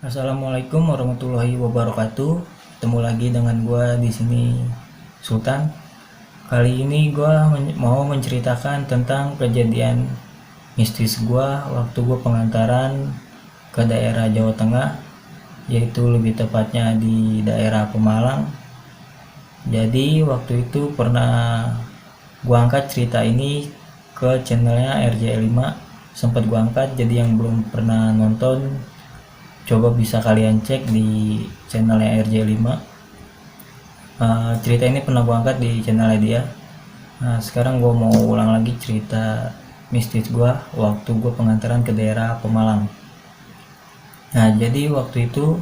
Assalamualaikum warahmatullahi wabarakatuh. Ketemu lagi dengan gua di sini Sultan. Kali ini gua mau menceritakan tentang kejadian mistis gua waktu gua pengantaran ke daerah Jawa Tengah, yaitu lebih tepatnya di daerah Pemalang. Jadi waktu itu pernah gua angkat cerita ini ke channelnya RJ5. Sempat gua angkat, jadi yang belum pernah nonton coba bisa kalian cek di channelnya RJ5. Cerita ini pernah gue angkat di channelnya dia. Sekarang gue mau ulang lagi cerita mistis gue waktu gue pengantaran ke daerah Pemalang. Jadi waktu itu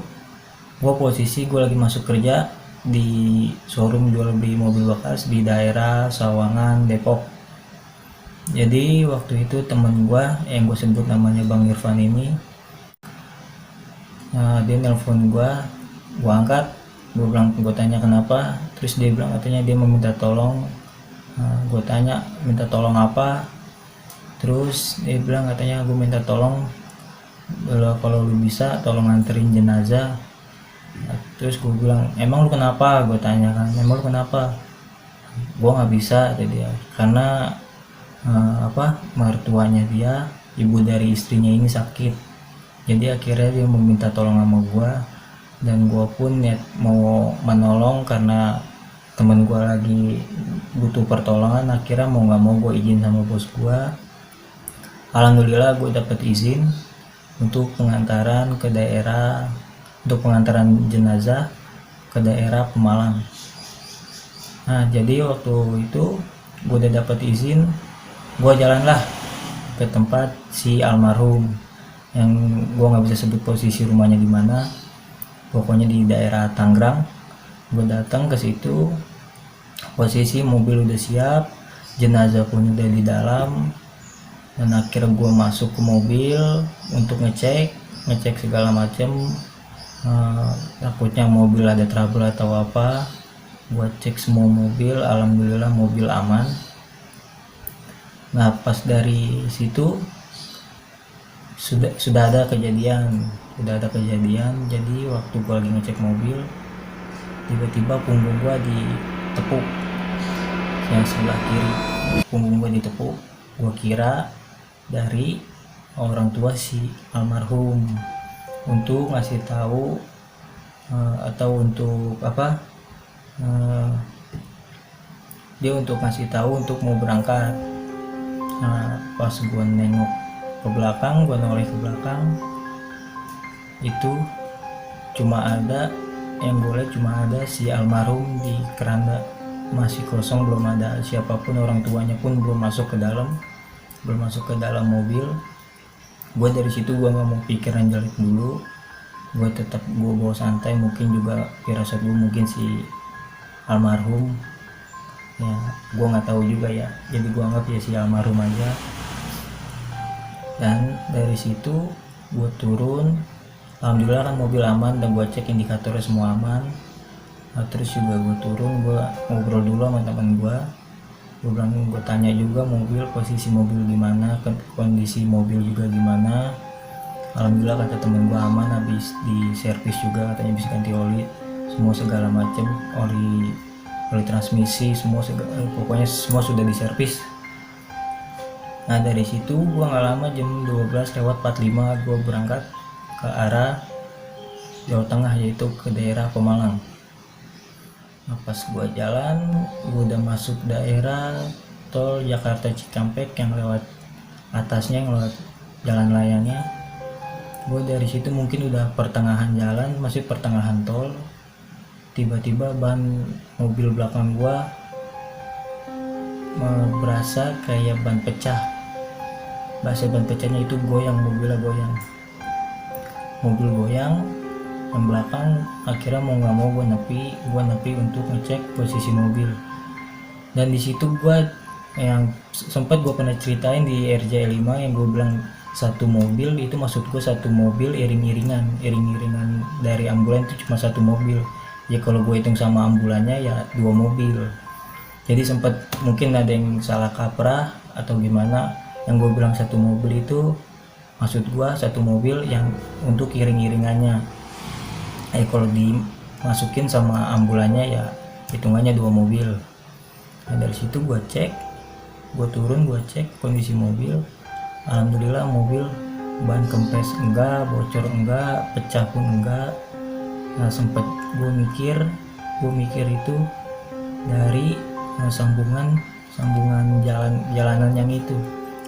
gue posisi gue lagi masuk kerja di showroom jual beli mobil bekas di daerah Sawangan, Depok. Jadi waktu itu temen gue yang gue sebut namanya Bang Irfan ini, dia nelpon gue angkat, gue tanya kenapa, terus dia bilang katanya dia meminta tolong. Gue tanya minta tolong apa, terus dia bilang katanya gue minta tolong kalau lu bisa tolong nganterin jenazah. Terus gue bilang emang lu kenapa, gue tanya kan emang lu kenapa. Gue nggak bisa tadi ya, karena mertuanya dia, ibu dari istrinya ini sakit. Jadi akhirnya dia meminta tolong sama gue, dan gue pun niat mau menolong karena temen gue lagi butuh pertolongan. Akhirnya mau nggak mau gue izin sama bos gue. Alhamdulillah gue dapet izin untuk pengantaran jenazah ke daerah Pemalang. Jadi waktu itu gue udah dapet izin, gue jalanlah ke tempat si almarhum, yang gue nggak bisa sebut posisi rumahnya di mana, pokoknya di daerah Tangerang. Gue datang ke situ, posisi mobil udah siap, jenazah pun udah di dalam, dan akhirnya gue masuk ke mobil untuk ngecek segala macem. Takutnya mobil ada trouble atau apa. Gue cek semua mobil, alhamdulillah mobil aman. Pas dari situ sudah ada kejadian. Jadi waktu gue lagi ngecek mobil, tiba-tiba punggung gue ditepuk, yang sebelah kiri punggung gue ditepuk. Gue kira dari orang tua si almarhum untuk ngasih tahu, atau untuk apa, dia untuk ngasih tahu untuk mau berangkat. Pas gue nengok ke belakang, gue noleh ke belakang, itu cuma ada si almarhum di keranda, masih kosong, belum ada siapapun, orang tuanya pun belum masuk ke dalam mobil. Gue dari situ gue nggak mau pikiran jelek dulu, gue bawa santai. Mungkin juga firasat gue, mungkin si almarhum ya, gue nggak tahu juga ya, jadi gue anggap ya si almarhum aja. Dan dari situ gue turun, alhamdulillah kan mobil aman, dan gue cek indikatornya semua aman. Terus juga gue turun, gue ngobrol dulu sama teman gue bilang, gue tanya juga posisi mobil gimana, kondisi mobil juga gimana. Alhamdulillah kata temen gue aman, habis di servis juga, katanya bisa ganti oli semua segala macem, oli transmisi semua pokoknya semua sudah diservis. Dari situ gue nggak lama, jam 12:45 gue berangkat ke arah Jawa Tengah, yaitu ke daerah Pemalang. Pas gue jalan, gue udah masuk daerah tol Jakarta Cikampek yang lewat atasnya, yang lewat jalan layangnya. Gue dari situ mungkin udah pertengahan jalan, masih pertengahan tol, tiba-tiba ban mobil belakang gue berasa kayak ban pecah. Bahasa ban pecahnya itu goyang, mobil goyang, yang belakang. Akhirnya mau nggak mau gue nepi untuk ngecek posisi mobil. Dan di situ gue, yang sempat gue pernah ceritain di RJ5, yang gue bilang satu mobil itu, maksud gue satu mobil iring-iringan dari ambulan itu cuma satu mobil ya. Kalau gue hitung sama ambulannya ya 2 mobil. Jadi sempat mungkin ada yang salah kaprah atau gimana. Yang gue bilang satu mobil itu maksud gua satu mobil yang untuk iring-iringannya. Kalau dimasukin sama ambulannya ya hitungannya 2 mobil. Nah dari situ gua turun, gua cek kondisi mobil. Alhamdulillah mobil ban kempes enggak, bocor enggak, pecah pun enggak. Nah sempet gue mikir itu dari sambungan jalanan yang itu,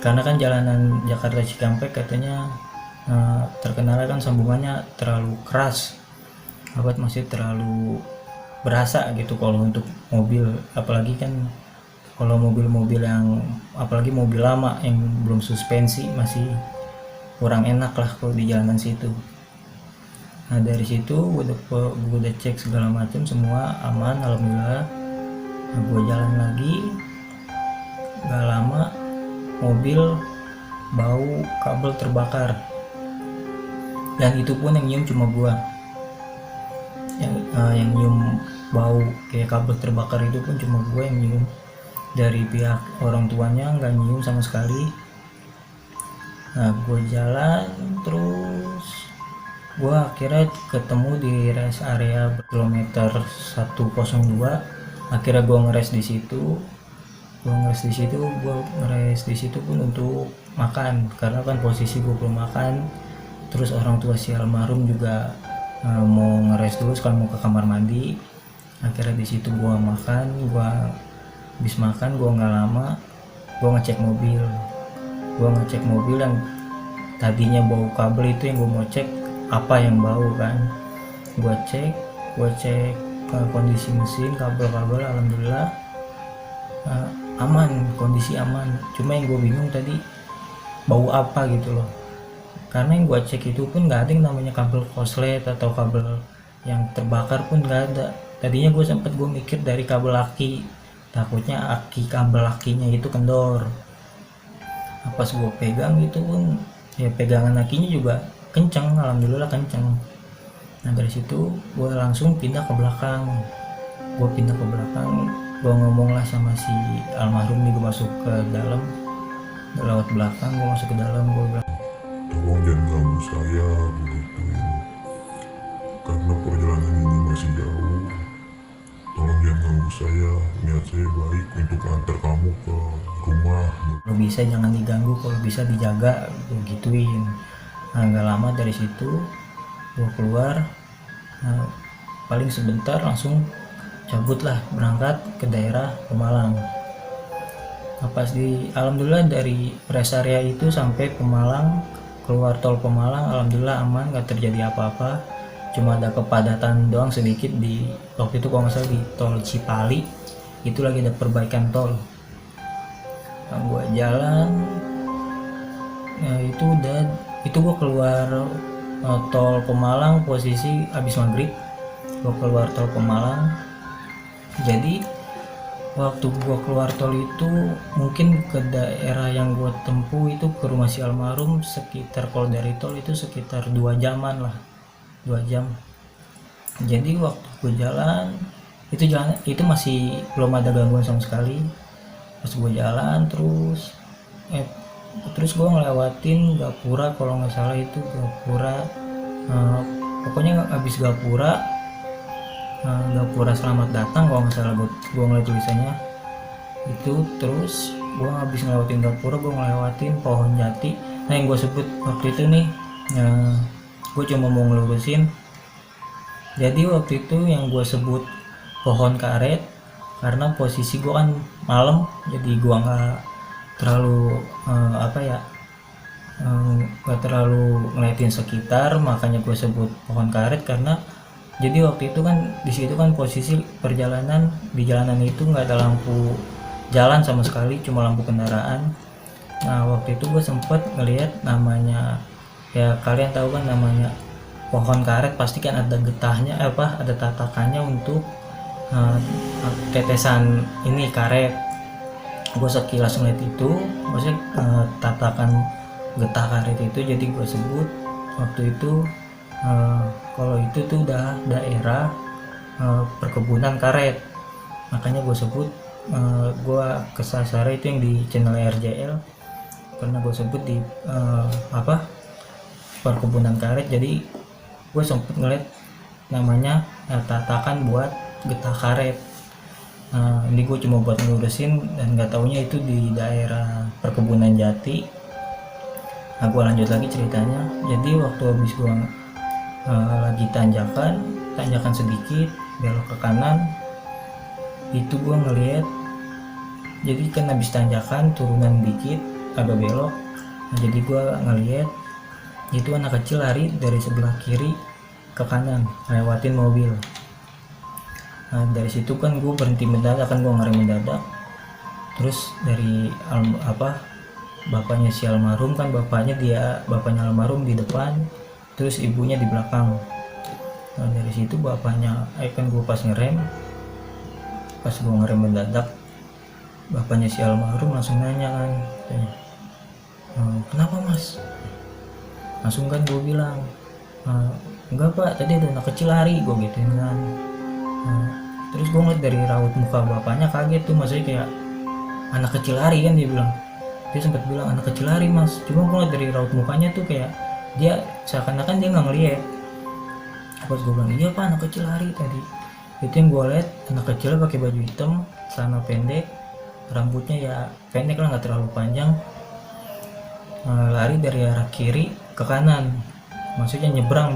karena kan jalanan Jakarta Cikampek katanya terkenal kan sambungannya terlalu keras, masih terlalu berasa gitu kalau untuk mobil, apalagi kan kalau mobil-mobil yang apalagi mobil lama yang belum suspensi masih kurang enak lah kalau di jalanan situ. Nah dari situ gue udah cek segala macam, semua aman alhamdulillah. Nah, gue jalan lagi, gak lama mobil bau kabel terbakar, dan itu pun yang nyium cuma gue. Yang nyium bau kayak kabel terbakar itu pun cuma gue yang nyium, dari pihak orang tuanya nggak nyium sama sekali. Nah gue jalan terus, gue akhirnya ketemu di rest area kilometer 102. Akhirnya gue ngeres di situ. Gue ngeres di situ pun untuk makan, karena kan posisi gue belum makan. Terus orang tua si almarhum juga mau ngeres dulu sekarang mau ke kamar mandi. Akhirnya di situ gue makan. Gue habis makan, gue nggak lama gue ngecek mobil yang tadinya bau kabel itu, yang gue mau cek apa yang bau kan. Gue cek kondisi mesin, kabel alhamdulillah aman, kondisi aman. Cuma yang gue bingung tadi bau apa gitu loh, karena yang gue cek itu pun nggak ada yang namanya kabel koslet atau kabel yang terbakar pun nggak ada. Tadinya gue mikir dari kabel aki, takutnya kabel akinya itu kendor. Pas gue pegang itu pun ya pegangan akinya juga kenceng, alhamdulillah kenceng. Nah dari situ gue langsung pindah ke belakang. Gue ngomong lah sama si almarhum nih, gue masuk ke dalam lewat belakang, gue masuk ke dalam, gue bilang, tolong jangan ganggu saya begituin, karena perjalanan ini masih jauh. Tolong jangan ganggu saya, niat saya baik untuk antar kamu ke rumah. Kalau bisa jangan diganggu, kalau bisa dijaga, gue gituin. Nah gak lama dari situ gue keluar, paling sebentar langsung cabut lah berangkat ke daerah Pemalang. Alhamdulillah dari rest area itu sampai Pemalang, keluar tol Pemalang, alhamdulillah aman, gak terjadi apa-apa. Cuma ada kepadatan doang sedikit di waktu itu kalau nggak salah di tol Cipali, itu lagi ada perbaikan tol. Nah, gue jalan, ya itu gue keluar tol Pemalang posisi habis maghrib. Gue keluar tol Pemalang, jadi waktu gue keluar tol itu mungkin ke daerah yang gue tempuh itu ke rumah si almarhum sekitar, kalau dari tol itu sekitar 2 jaman lah, 2 jam. Jadi waktu gue jalan itu masih belum ada gangguan sama sekali. Pas gue jalan terus gue ngelewatin Gapura, kalau nggak salah itu Gapura, pokoknya habis Gapura Selamat Datang kalau nggak salah, gue ngeliat tulisannya itu. Terus gue habis ngelewatin Gapura, gue ngelewatin pohon jati. Nah yang gue sebut waktu itu nih, gue cuma mau ngelurusin, jadi waktu itu yang gue sebut pohon karet karena posisi gue kan malam, jadi gue nggak terlalu nggak terlalu ngeliatin sekitar, makanya gue sebut pohon karet. Karena jadi waktu itu kan di situ kan posisi perjalanan di jalanan itu nggak ada lampu jalan sama sekali, cuma lampu kendaraan. Nah waktu itu gue sempet ngelihat namanya, ya kalian tahu kan namanya pohon karet pasti kan ada getahnya, ada tatakannya untuk tetesan ini karet. Gue sekilas ngeliat itu, maksudnya tatakan getah karet itu, jadi gue sebut waktu itu kalau itu tuh udah daerah perkebunan karet, makanya gue sebut gue kesasar itu yang di channel RJL, karena gue sebut di perkebunan karet, jadi gue sempet ngeliat namanya tatakan buat getah karet. Ini gue cuma buat ngurusin dan nggak taunya itu di daerah perkebunan Jati. Gue lanjut lagi ceritanya. Jadi waktu habis gue lagi tanjakan sedikit belok ke kanan, itu gue ngeliat, jadi kan habis tanjakan turunan dikit agak belok. Jadi gue ngeliat itu anak kecil lari dari sebelah kiri ke kanan lewatin mobil. Dari situ kan gue berhenti mendadak, kan gue ngerem mendadak. Terus dari bapaknya si almarhum, kan bapaknya almarhum di depan, terus ibunya di belakang. Dari situ bapaknya kan gue pas gue ngerem mendadak, bapaknya si almarhum langsung nanya kan, kenapa mas? Langsung kan gue bilang, enggak pak, tadi ada anak kecil lari, gue gituin kan. Terus gue ngeliat dari raut muka bapaknya kaget tuh, maksudnya kayak anak kecil lari kan, dia sempat bilang anak kecil lari mas. Cuma gue ngeliat dari raut mukanya tuh kayak dia seakan-akan dia nggak ngeliat. Pas gue bilang iya pak, anak kecil lari tadi. Itu yang gue liat, anak kecil pakai baju hitam, celana pendek, rambutnya ya pendek lah, nggak terlalu panjang, lari dari arah kiri ke kanan, maksudnya nyebrang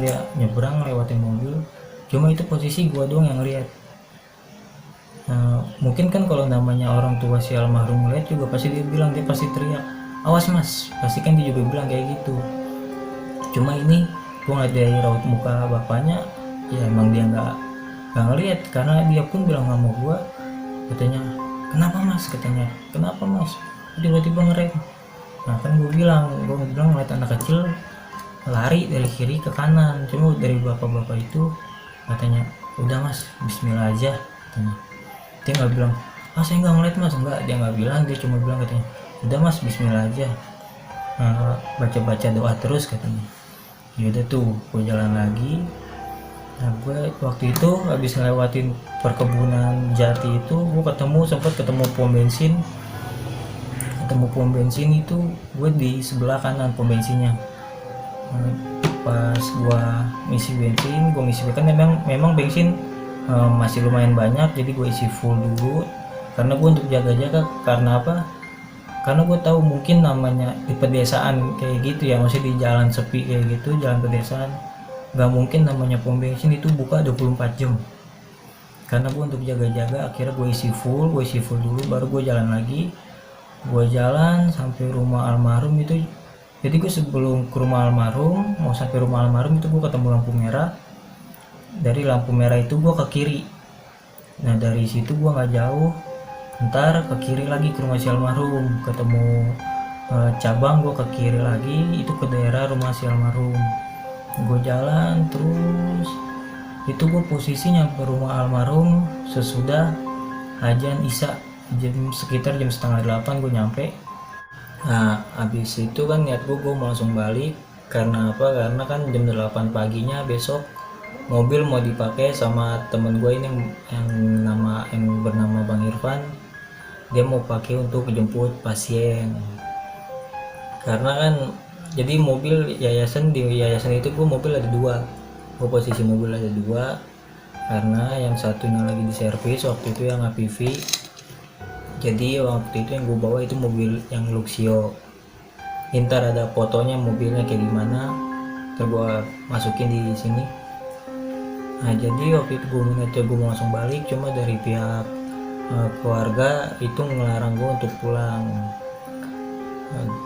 lewatin mobil. Cuma itu posisi gue doang yang lihat. Mungkin kan kalau namanya orang tua si almarhum ngeliat juga pasti dia pasti teriak, awas mas, pasti kan dia juga bilang kayak gitu. Cuma ini gue ngeliat dari raut muka bapaknya, ya emang dia nggak ngeliat, karena dia pun bilang sama gue, katanya kenapa mas, tiba-tiba ngerem. Nah kan gue bilang ngeliat anak kecil lari dari kiri ke kanan. Cuma dari bapak-bapak itu katanya udah mas, bismillah aja katanya. Dia nggak bilang saya nggak ngeliat mas, enggak, dia nggak bilang, dia cuma bilang katanya udah mas, bismillah aja, baca doa terus katanya. Yaudah tuh gue jalan lagi. Nah gue waktu itu habis ngelewatin perkebunan Jati itu, gue sempat ketemu pom bensin itu, gue di sebelah kanan pom bensinnya. Pas gue ngisi bensin kan memang bensin masih lumayan banyak, jadi gue isi full dulu karena gue untuk jaga-jaga. Karena apa? Karena gue tahu mungkin namanya di pedesaan kayak gitu ya, maksudnya di jalan sepi kayak gitu, jalan pedesaan, nggak mungkin namanya pom bensin itu buka 24 jam. Karena gue untuk jaga-jaga, akhirnya gue isi full dulu, baru gue jalan lagi. Gue jalan sampai rumah almarhum itu. Jadi gue sebelum ke rumah almarhum, mau sampai rumah almarhum itu gue ketemu lampu merah. Dari lampu merah itu gue ke kiri. Nah dari situ gue nggak jauh, ntar ke kiri lagi ke rumah si almarhum, ketemu cabang, gue ke kiri lagi itu ke daerah rumah si almarhum. Gue jalan terus, itu gue posisinya ke rumah almarhum sesudah azan isya, sekitar jam 7:30 gue nyampe. Nah habis itu kan niat gue mau langsung balik. Karena apa? Karena kan jam 8 paginya besok mobil mau dipakai sama temen gue ini yang bernama Bang Irfan. Dia mau pakai untuk jemput pasien. Karena kan jadi mobil yayasan, di yayasan itu gue mobil ada 2. Gue posisi mobil ada 2 karena yang satunya lagi di servis waktu itu yang APV. Jadi waktu itu yang gue bawa itu mobil yang Luxio. Ntar ada fotonya mobilnya kayak gimana, terus gue masukin di sini. Nah jadi waktu itu gue mau langsung balik, cuma dari pihak keluarga itu ngelarang gue untuk pulang.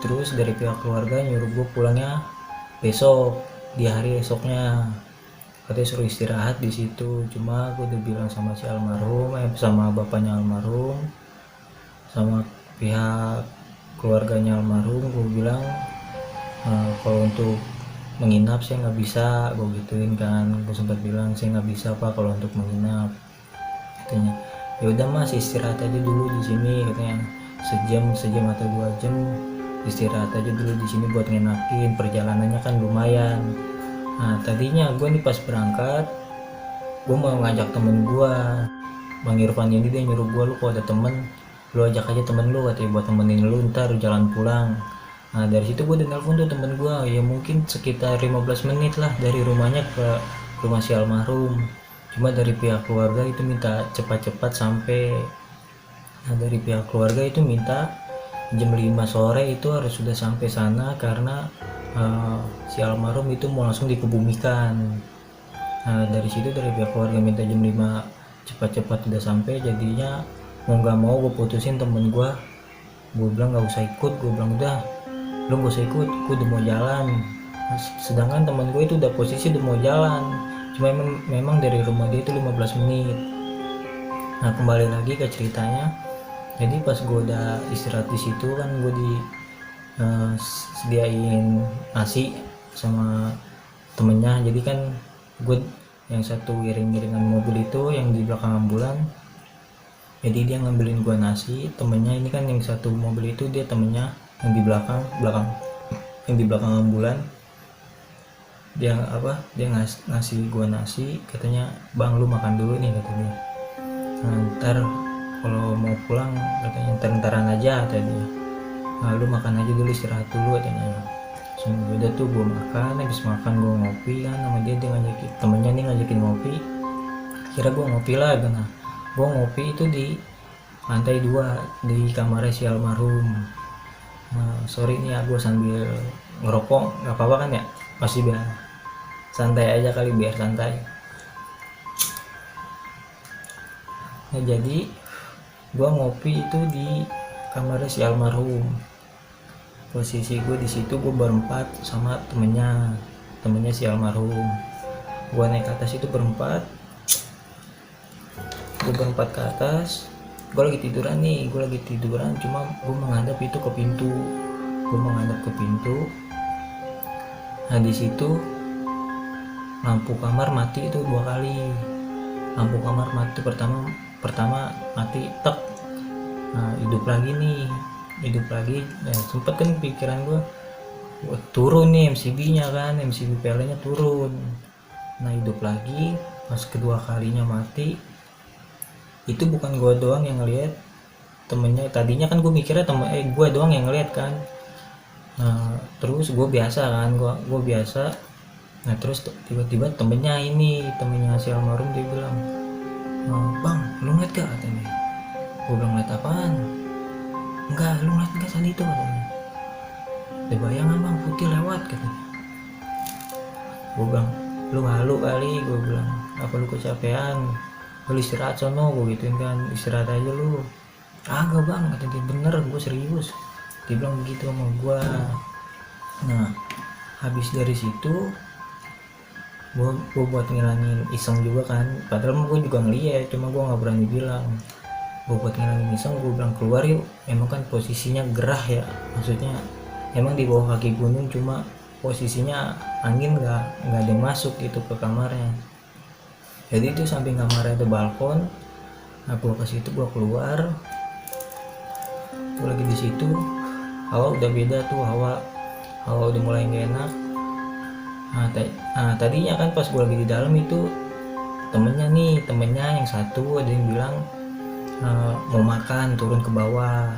Terus dari pihak keluarga nyuruh gue pulangnya besok, di hari esoknya, katanya suruh istirahat di situ. Cuma gue udah bilang sama si almarhum, sama bapaknya almarhum, sama pihak keluarganya almarhum, gue bilang kalau untuk menginap saya nggak bisa, gue gituin kan. Gue sempat bilang saya nggak bisa pak kalau untuk menginap, katanya. Ya udah mas, istirahat aja dulu di sini, katanya, sejam atau 2 jam istirahat aja dulu di sini buat ngenakin, perjalanannya kan lumayan. Nah tadinya gue nih pas berangkat gue mau ngajak temen gue, Bang Irfan ini, dia nyuruh gue, lu kalau ada temen lu ajak aja temen lu, katanya, buat temenin lu ntar jalan pulang. Nah dari situ gue udah nelpon tuh temen gue, ya mungkin sekitar 15 menit lah dari rumahnya ke rumah si almarhum. Cuma dari pihak keluarga itu minta cepat-cepat sampai. Nah dari pihak keluarga itu minta jam 5 sore itu harus sudah sampai sana karena si almarhum itu mau langsung dikebumikan. Nah dari situ dari pihak keluarga minta jam 5 cepat-cepat udah sampai, jadinya mau nggak mau gue putusin temen gue bilang nggak usah ikut, gue bilang udah lu gak usah ikut, gue udah mau jalan. Sedangkan teman gue itu udah posisi udah mau jalan, cuma memang dari rumah dia itu 15 menit. Nah kembali lagi ke ceritanya, jadi pas gue udah istirahat di situ kan gue sediain nasi sama temennya. Jadi kan gue yang satu iring-iringan mobil itu yang di belakang ambulan, jadi dia ngambilin gua nasi. Temennya ini kan yang satu mobil itu dia temennya yang di belakang yang di belakang ambulan, dia ngasih gua nasi, katanya bang lu makan dulu nih kata dia. Nah, ntar kalau mau pulang katanya ntaran aja kata dia. Nah, lu makan aja dulu, istirahat dulu katanya. Udah tuh gue makan, habis makan gue ngopi kan sama dia ngajakin temennya nih ngajakin ngopi. Kira gue ngopi lah, nah gue ngopi itu di lantai 2 di kamarnya si almarhum. Nah, sorry nih ya gue sambil ngerokok, nggak apa-apa kan ya, pasti biar santai aja kali, biar santai. Nah jadi gue ngopi itu di kamarnya si almarhum. Posisi gue di situ gue berempat sama temennya si almarhum. Gue naik ke atas itu berempat, gue berempat ke atas. Gue lagi tiduran cuma gue menghadap itu ke pintu, Nah di situ lampu kamar mati itu 2 kali. Lampu kamar mati pertama mati tek. Nah hidup lagi. Nah, sempet kan pikiran gue turun nih MCB-nya kan, MCB PLN-nya turun. Nah hidup lagi. Pas kedua kalinya mati itu bukan gue doang yang ngeliat, temennya. Tadinya kan gue mikirnya gue doang yang ngeliat kan. Nah terus gue biasa kan, gue biasa. Nah terus tiba-tiba temennya si almarhum dia bilang, bang lu ngeliat gak katanya. Gue bilang ngeliat apaan? Enggak, lu ngeliat gak tadi itu katanya. Ada bayangan bang putih lewat katanya. Gue bilang lu halu kali, gue bilang apa lu kecapean, lu istirahat sono, gue gituin kan, istirahat aja lu. Agak bang kata dia, bener gue serius, dia bilang begitu sama gue. Nah habis dari situ gue buat ngilangin iseng juga kan, padahal gue juga ngeliat cuma gue nggak berani bilang. Gue buat ngilangin iseng, gue bilang keluar yuk. Emang kan posisinya gerah ya, maksudnya emang di bawah kaki gunung, cuma posisinya angin nggak ada yang masuk gitu ke kamarnya. Jadi itu samping kamarnya ada balkon. Nah gue ke situ, gue keluar, gue lagi di situ, hawa udah beda tuh, hawa udah mulai gak enak. Nah tadinya kan pas gue lagi di dalam itu temennya yang satu ada yang bilang mau makan, turun ke bawah.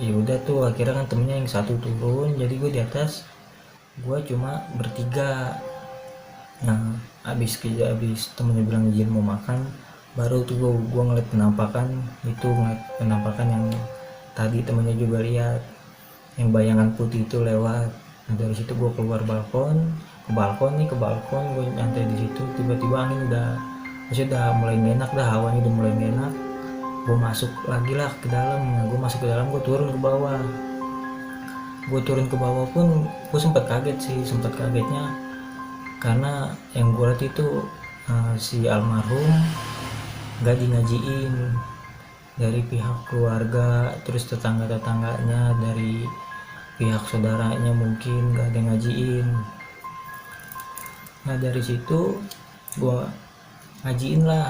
Ya udah tuh akhirnya kan temennya yang satu turun, jadi gue di atas, gue cuma bertiga. Nah abis temennya bilang izin mau makan, baru tuh gue ngeliat penampakan yang tadi temennya juga lihat, yang bayangan putih itu lewat. Nah, dari situ gue keluar ke balkon gue nyantai di situ. Tiba-tiba angin udah mulai gak enak dah, hawanya udah mulai gak enak. Gue masuk lagi lah ke dalam. Nah, gue masuk ke dalam, gue turun ke bawah. Pun gue sempat kagetnya karena yang gue lihat itu si almarhum gak ngajiin. Dari pihak keluarga, terus tetangga-tetangganya, dari pihak saudaranya mungkin gak ada yang ngajiin. Nah dari situ gue ngajiin lah,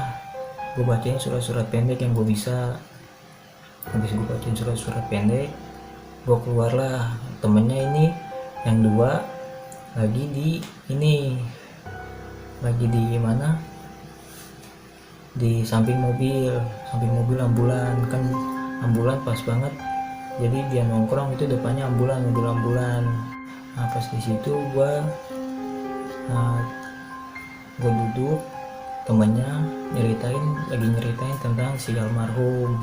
gue bacain surat-surat pendek yang gue bisa. Habis gue bacain surat-surat pendek, gue keluar lah. Temennya ini yang 2 lagi di mana, di samping mobil ambulan kan. Ambulan pas banget jadi dia nongkrong itu depannya ambulan, mobil ambulan. Nah pas di situ gue duduk, temennya lagi nyeritain tentang si almarhum,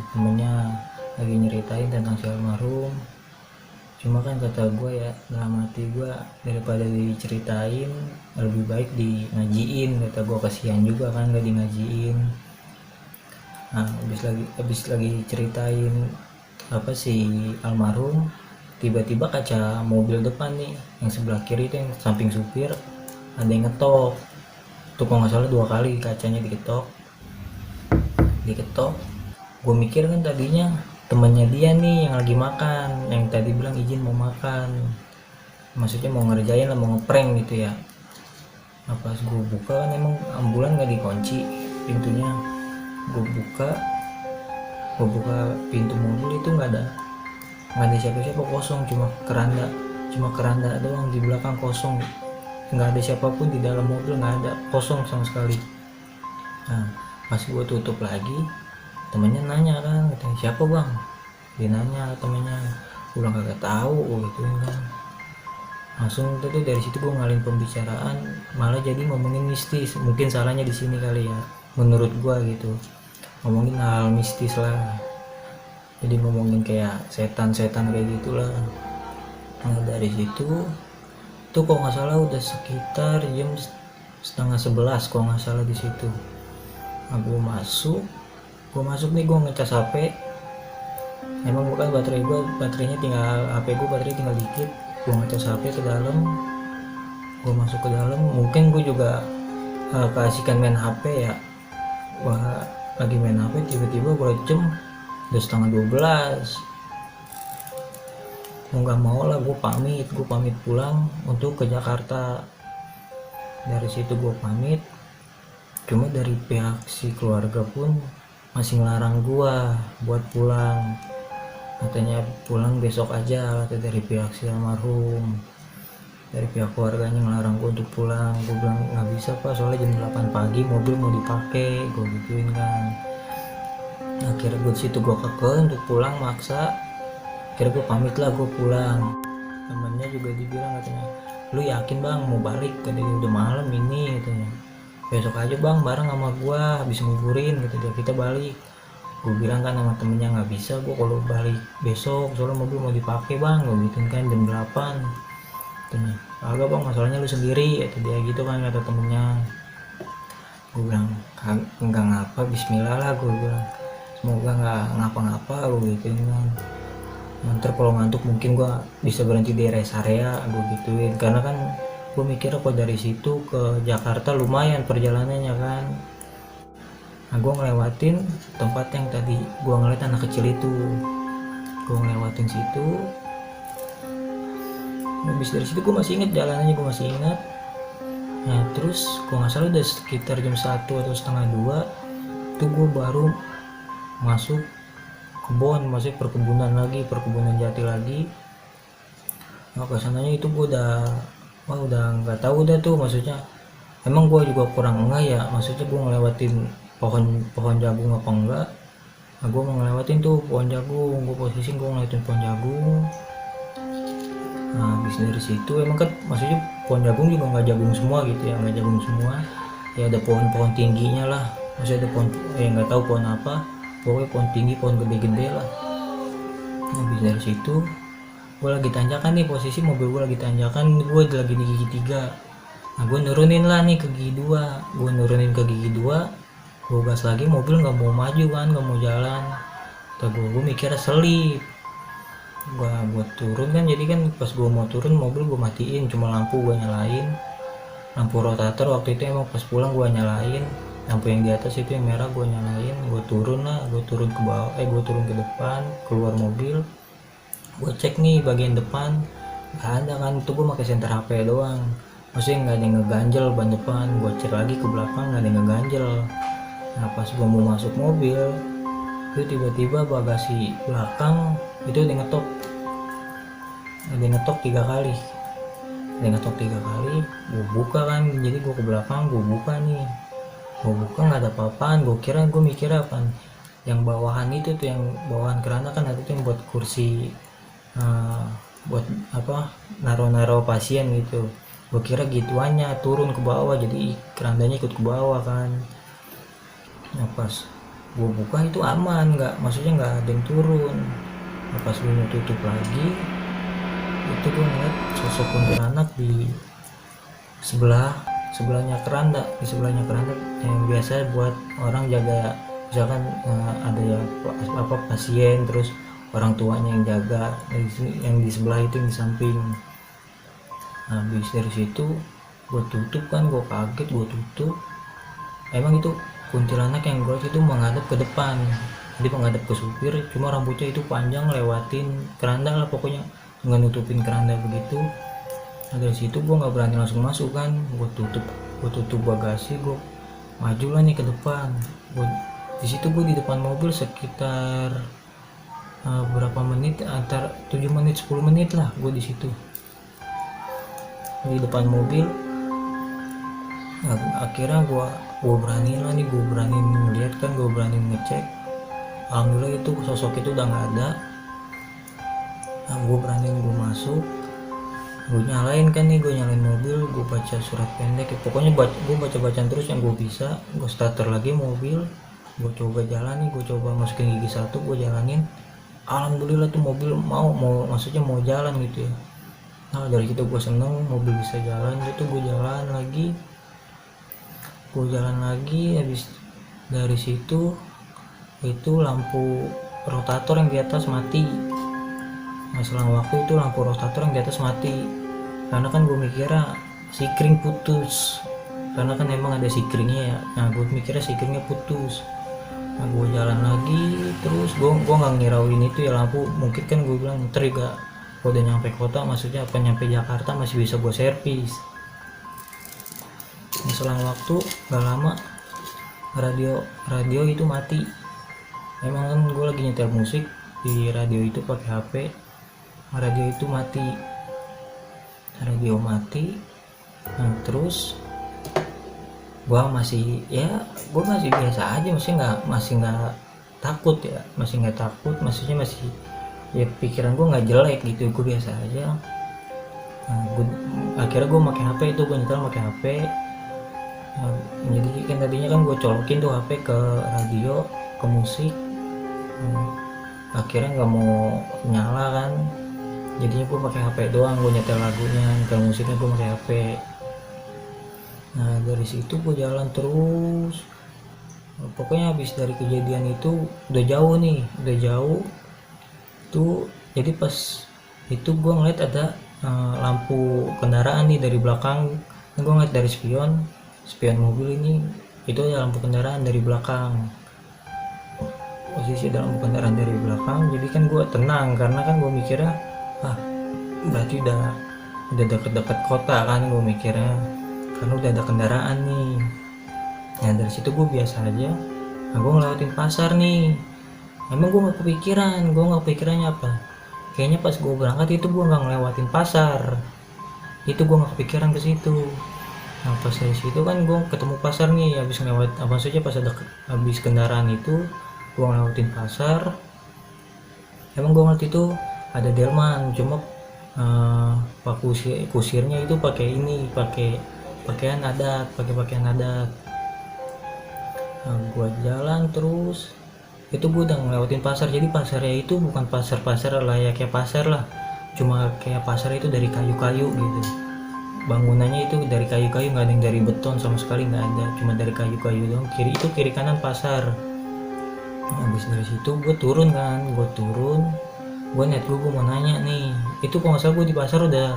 cuma kan kata gue ya dalam hati gue, daripada diceritain lebih baik di ngajiin, kata gue, kasihan juga kan gak di ngajiin. Nah habis lagi ceritain apa si almarhum, tiba-tiba kaca mobil depan nih yang sebelah kiri itu yang samping supir ada yang ngetok tuh, kalau nggak salah 2 kali kacanya diketok. Gue mikir kan tadinya temennya dia nih yang lagi makan, yang tadi bilang izin mau makan, maksudnya mau ngerjain lah, mau ngeprank gitu ya. Nah pas gue buka kan emang ambulan nggak dikunci pintunya, gue buka pintu mobil itu nggak ada siapa-siapa, kosong, cuma keranda doang di belakang, kosong, nggak ada siapapun di dalam mobil, nggak ada, kosong sama sekali. Nah pas gue tutup lagi, temennya nanya kan, katanya siapa bang, dia nanya temennya, gue bilang kagak tahu gitu kan. Langsung tuh dari situ gue ngalin pembicaraan, malah jadi ngomongin mistis. Mungkin salahnya di sini kali ya, menurut gue gitu, ngomongin hal mistis lah, jadi ngomongin kayak setan kayak gitulah. Nah dari situ tuh kalau nggak salah udah sekitar jam 10:30 kalau nggak salah di situ. Nah gue masuk nih, gue ngecas HP. Emang bukan baterainya tinggal, HP gue baterai tinggal dikit. Gue ngecas HP ke dalam, gue masuk ke dalam. Mungkin gue juga keasikan main HP ya, gue lagi main HP, tiba-tiba gue liat jam udah 11:30. Mau nggak mau lah gue pamit pulang untuk ke Jakarta. Dari situ gue pamit, cuma dari pihak si keluarga pun masih ngelarang gue buat pulang, katanya pulang besok aja, kata dari pihak si almarhum. Dari pihak keluarganya ngelarang gue untuk pulang. Gue bilang nggak bisa pak, soalnya jam 8 pagi mobil mau dipakai, gue gituin kan. Akhirnya gue disitu gue keke untuk pulang, maksa. Akhirnya gue pamit lah, gue pulang. Temennya juga dibilang, katanya lu yakin bang mau balik, katanya udah malam ini, katanya besok aja bang bareng sama gue, habis nguburin gitu dia, kita balik. Gue bilang kan sama temennya nggak bisa gue kalau balik besok, soalnya mobil mau dipakai bang, gue gituin kan jam 8. Katanya agak bang, masalahnya lu sendiri, kata dia gitu kan, kata temennya. Gue bilang enggak ngapa, bismillah lah, gue bilang semoga nggak ngapa-ngapa, gue gituin kan. Ntar kalau ngantuk mungkin gue bisa berhenti di rest area, gue gituin, karena kan gue mikir kok dari situ ke Jakarta lumayan perjalanannya kan. Nah gue ngelewatin tempat yang tadi gue ngeliat anak kecil itu, gue ngelewatin situ. Habis dari situ gue masih inget jalanannya, gue masih ingat. Nah terus gue nggak salah udah sekitar jam 1 atau setengah 2 tuh gue baru masuk kebun, masih perkebunan jati lagi. Nah kesananya itu gue udah nggak tahu udah tuh, maksudnya emang gue juga kurang enggak ya, maksudnya gue ngelewatin pohon jagung apa enggak. Nah gue mau ngelewatin tuh pohon jagung, gue posisi gue ngelewatin pohon jagung. Nah habis dari situ emang kan maksudnya pohon jagung juga nggak jagung semua gitu ya, nggak jagung semua ya, ada pohon-pohon tingginya lah, maksudnya ada pohon nggak tahu pohon apa, pokoknya pohon tinggi, pohon gede-gede lah. Nah, habis dari situ gue lagi tanjakan nih, posisi mobil gue lagi tanjakan, gue lagi di gigi 3. Nah gue nurunin lah nih ke gigi 2, gue gas lagi, mobil nggak mau maju kan, nggak mau jalan. Gue mikirnya selip, gue turun kan, jadi kan pas gue mau turun mobil gue matiin, cuma lampu gue nyalain, lampu rotator waktu itu emang pas pulang gue nyalain, lampu yang di atas itu yang merah gue nyalain. Gue turun ke bawah, gue turun ke depan, keluar mobil, gue cek nih bagian depan nggak ada kan, itu gue pakai senter HP doang, maksudnya nggak ada yang ngeganjel ban depan. Gue cek lagi ke belakang nggak ada yang ngeganjel. Nah pas gue mau masuk mobil itu tiba-tiba bagasi belakang itu ada yang ngetok 3 kali, gue buka kan, jadi gue ke belakang, gue buka nggak ada apa-apaan. Gue mikir apaan yang bawahan itu tuh, yang bawahan keranda kan ada tuh yang buat kursi, buat apa, naro-naro pasien gitu. Gue kira gituannya turun ke bawah, jadi kerandanya ikut ke bawah kan. Nah pas gue buka itu aman, nggak, maksudnya nggak ada yang turun. Nah, pas gue mau tutup lagi, itu gue ngeliat sosok kuntilanak di sebelahnya keranda, yang biasa buat orang jaga, misalkan ada ya apa pasien, terus orang tuanya yang jaga. Yang di sebelah itu, yang di samping. Habis dari situ gue tutup kan, gue kaget, gue tutup. Emang itu kuntilanak yang gue itu menghadap ke depan, jadi menghadap ke supir, cuma rambutnya itu panjang lewatin keranda lah pokoknya, nggak nutupin keranda begitu. Nah dari situ gue nggak berani langsung masuk kan, gue tutup bagasi, gue maju lah nih ke depan. Di situ gue di depan mobil sekitar berapa menit, antar 7 menit 10 menit lah gue di situ di depan mobil. Nah, akhirnya gue berani lah nih, gue berani ngeliat kan, gue berani ngecek. Alhamdulillah itu sosok itu udah nggak ada. Nah, gue berani, gue masuk, gue nyalain kan nih, gue nyalain mobil, gue baca surat pendek, pokoknya gue baca-bacaan terus yang gue bisa. Gue starter lagi mobil, gue coba jalan nih, gue coba masukin gigi satu, gue jalanin. Alhamdulillah tuh mobil maksudnya mau jalan gitu ya. Nah dari situ gue seneng mobil bisa jalan gitu. Gue jalan lagi, habis dari situ itu lampu rotator yang di atas mati. Nah selang waktu itu lampu rotator yang di atas mati, karena kan gue mikirnya sikring putus, karena kan emang ada sikringnya ya. Nah gue mikirnya sikringnya putus. Nah gue jalan lagi terus, gue nggak ngirauin itu ya lampu. Mungkin kan gue bilang ntar juga kalau udah nyampe kota, maksudnya apa nyampe Jakarta masih bisa gue servis. Nah, selang waktu gak lama radio itu mati. Emang kan gue lagi nyetel musik di radio itu pakai HP, radio itu mati. Nah terus gue masih biasa aja, masih nggak takut ya, maksudnya masih ya pikiran gue nggak jelek gitu, gue biasa aja. Nah, akhirnya gue pakai HP itu, gue nyetel pakai HP. Nah, jadi kan tadinya kan gue colokin tuh HP ke radio, ke musik. Akhirnya nggak mau nyala kan, jadinya gue pakai HP doang, gue nyetel lagunya, nyetel musiknya gue pakai HP. Nah dari situ gue jalan terus. Pokoknya habis dari kejadian itu udah jauh tuh. Jadi pas itu gue ngeliat ada lampu kendaraan nih dari belakang. Gue ngeliat dari spion mobil ini, itu ada lampu kendaraan dari belakang, posisi ada lampu kendaraan dari belakang. Jadi kan gue tenang, karena kan gue mikirnya berarti udah deket-deket kota kan, gue mikirnya, karena udah ada kendaraan nih. Nah dari situ gue biasa aja. Nah gue ngelewatin pasar nih. Emang gue nggak kepikirannya apa, kayaknya pas gue berangkat itu gue nggak ngelewatin pasar, itu gue nggak kepikiran ke situ. Nah pas dari situ kan gue ketemu pasar nih, habis pas ada habis kendaraan itu gue ngelewatin pasar. Emang gue ngeliat itu ada delman, cuma pak kusirnya itu pakai pakaian adat. Nah gue jalan terus, itu gue udah ngelewatin pasar. Jadi pasarnya itu bukan pasar layaknya pasar lah, cuma kayak pasar itu dari kayu-kayu gitu, bangunannya itu dari kayu-kayu, nggak ada yang dari beton sama sekali, nggak ada, cuma dari kayu-kayu doang. Kiri kanan pasar. Nah, habis dari situ gue turun, gue net gue mau nanya nih, itu kalau nggak salah gue di pasar udah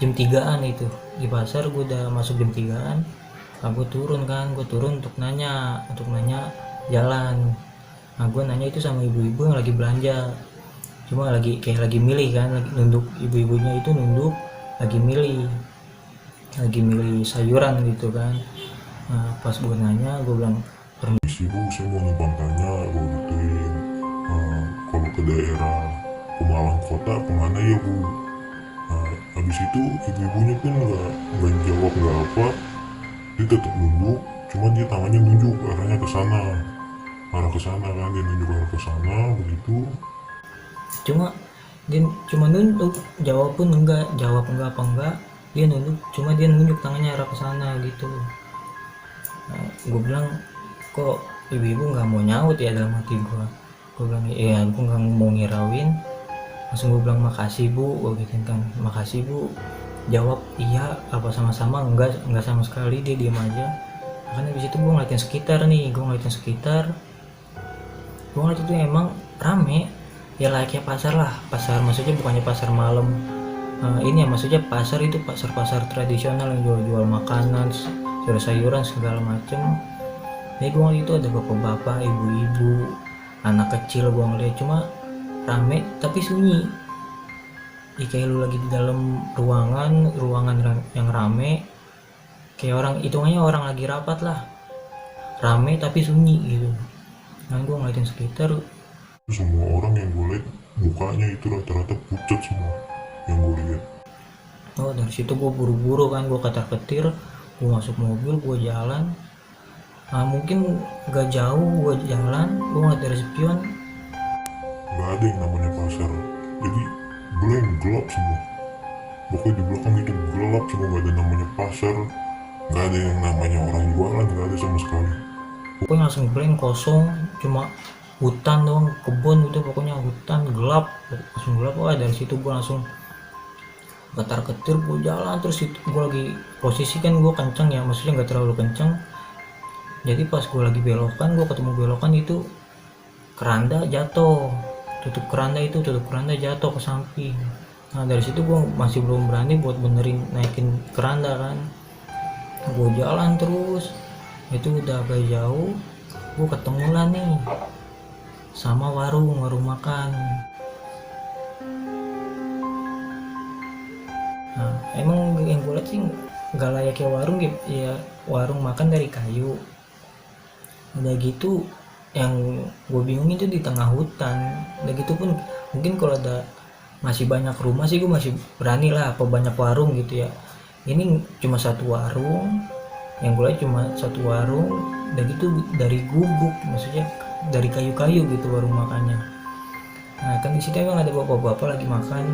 jam 3-an, itu di pasar gue udah masuk jam 3-an. Nah gue turun untuk nanya jalan. Nah gue nanya itu sama ibu-ibu yang lagi belanja, cuma lagi milih kan, lagi nunduk, ibu-ibunya itu nunduk lagi milih sayuran gitu kan. Nah pas gue nanya, gue bilang, permisi bu, saya mau numpang tanya, gue gituin, kalau ke daerah Pemalang kota kemana ya bu. Habis itu ibu-ibunya kan nggak jawab nggak apa, dia tetap nunduk, cuma dia tangannya nunjuk arahnya ke sana. arah ke sana kan, dia nunjuk arah ke sana begitu. Cuma dia cuma nunduk, jawab enggak apa enggak, dia nunduk, cuma dia nunjuk tangannya arah ke sana gitu. Nah, gue bilang kok ibu-ibu nggak mau nyaut ya, dalam hati gue bilang iya gue nggak mau ngirauin, langsung gue bilang makasih bu, gue gitu kan, makasih bu. Jawab iya apa sama-sama, enggak sama sekali, dia diam aja. Karena di situ gue ngeliatin sekitar nih, gue ngeliat itu emang rame ya, layaknya pasar lah, pasar maksudnya bukannya pasar malam. Ini ya maksudnya pasar itu pasar tradisional yang jual-jual makanan, sayur-sayuran segala macem. Nih gue ngeliat itu ada bapak-bapak, ibu-ibu, anak kecil, gue ngeliat cuma rame tapi sunyi. Kayak lu lagi di dalam ruangan yang rame, kayak orang hitungannya orang lagi rapat lah, rame tapi sunyi gitu. Kan gue ngeliatin sekitar. Semua orang yang gue lihat mukanya itu rata-rata pucat semua yang gue lihat. Oh dari situ gue buru-buru kan, gue ketar-ketir, gue masuk mobil, gue jalan. Mungkin gak jauh gue jalan, gue ngeliat dari spion Gak ada yang namanya pasar, jadi blank, gelap semua. Pokoknya di belakang itu gelap semua, gak ada namanya pasar, gak ada yang namanya orang jualan, gak ada sama sekali. pokoknya langsung blank, kosong, cuma hutan doang, kebun gitu, pokoknya hutan gelap, langsung gelap. Dari situ gue langsung ketar-ketir, gue jalan terus. Itu gue lagi posisi kan gue kenceng ya, maksudnya nggak terlalu kenceng, jadi pas gue lagi belokan, gue ketemu belokan itu keranda jatuh, tutup keranda jatuh ke samping. Nah dari situ gue masih belum berani buat benerin naikin keranda kan, gue jalan terus. Itu udah agak jauh, gue ketemu lah nih sama warung makan. Nah emang yang gue liat sih nggak layaknya warung gitu ya, warung makan dari kayu. Udah gitu yang gue bingung itu di tengah hutan. Udah gitu pun mungkin kalau ada masih banyak rumah sih gue masih berani lah, apa banyak warung gitu ya. Ini cuma satu warung, yang gue lihat cuma satu warung. Udah gitu dari gubuk, maksudnya dari kayu-kayu gitu warung makannya. Nah kan di situ emang ada bapak-bapak lagi makan.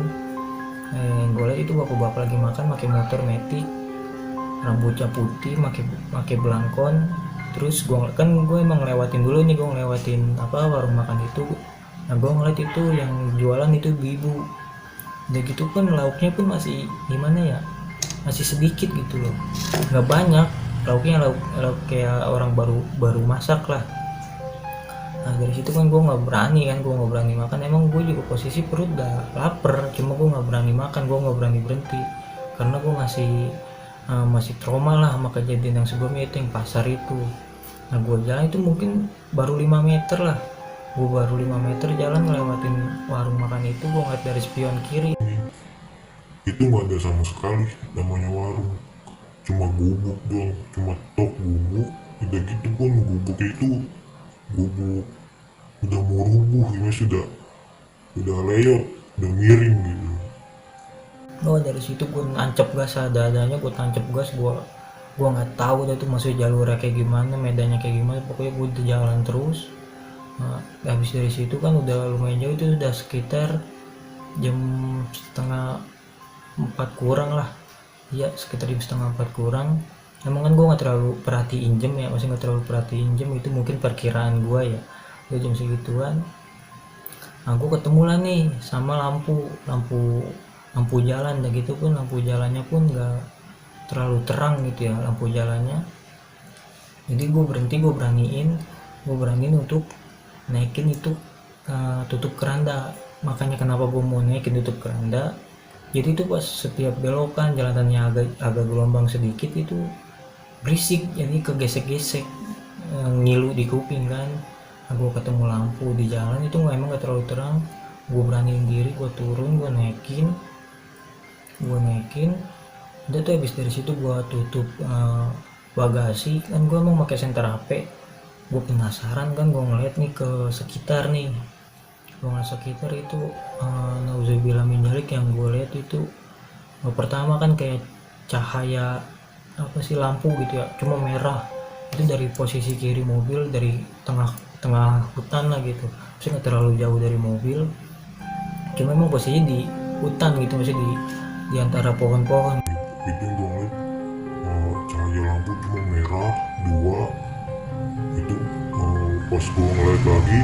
Yang gue lihat itu bapak-bapak lagi makan pakai motor metik, rambutnya putih, pakai belangkon. Terus gue emang ngelewatin dulu nih, gue ngelewatin warung makan itu. Nah gue ngeliat itu yang jualan itu ibu. Udah gitu pun lauknya pun masih gimana ya, masih sedikit gitu loh, nggak banyak lauknya, lauk kayak orang baru masak lah. Nah dari situ kan gue nggak berani makan. Emang gue juga posisi perut udah lapar, cuma gue nggak berani makan, gue nggak berani berhenti karena gue masih trauma lah sama kejadian yang sebelumnya itu, yang pasar itu. Nah gue jalan itu mungkin baru 5 meter lah, gue baru 5 meter jalan ngelewatin warung makan itu. Gue ngeliat dari spion kiri Itu gak ada sama sekali namanya warung, cuma gubuk doang, cuma tok gubuk. Udah gitu pun gubuk itu gubuk udah mau rubuh, ini udah leyot, udah miring gitu. dari situ gue nancep gas ada-adanya, gue tancep gas. Gue nggak tahu dah tuh masuk jalurnya kayak gimana, medannya kayak gimana, pokoknya gue udah jalan terus. Nah, habis dari situ kan udah lumayan jauh, itu udah sekitar jam setengah 4 kurang lah. Iya sekitar jam setengah 4 kurang. Emang kan gue nggak terlalu perhatiin jam ya, masih nggak terlalu perhatiin jam, itu mungkin perkiraan gue ya, udah jam segituan. Nah gue ketemu lah nih sama lampu jalan. Dan gitu pun lampu jalannya pun nggak terlalu terang gitu ya lampu jalannya. Jadi gue beraniin untuk naikin itu tutup keranda. Makanya kenapa gue mau naikin tutup keranda, jadi itu pas setiap belokan jalanannya agak gelombang sedikit itu berisik, jadi kegesek-gesek, ngilu di kuping kan. Nah, gue ketemu lampu di jalan itu emang gak terlalu terang. Gue beraniin diri, gue turun, gue naikin. Udah tuh habis dari situ gue tutup bagasi kan. Gue emang pakai senter HP, gue penasaran kan, gue ngeliat nih ke sekitar nih. Gue ngeliat sekitar itu nauzubillah min dzalik, yang gue lihat itu pertama kan kayak cahaya lampu gitu ya, cuma merah. Itu dari posisi kiri mobil, dari tengah hutan lah gitu, maksudnya nggak terlalu jauh dari mobil, cuma emang posisinya di hutan gitu, maksudnya di antara pohon-pohon. Itu yang gue ngeliat cahaya lampu cuma merah dua. Itu pas gue ngeliat lagi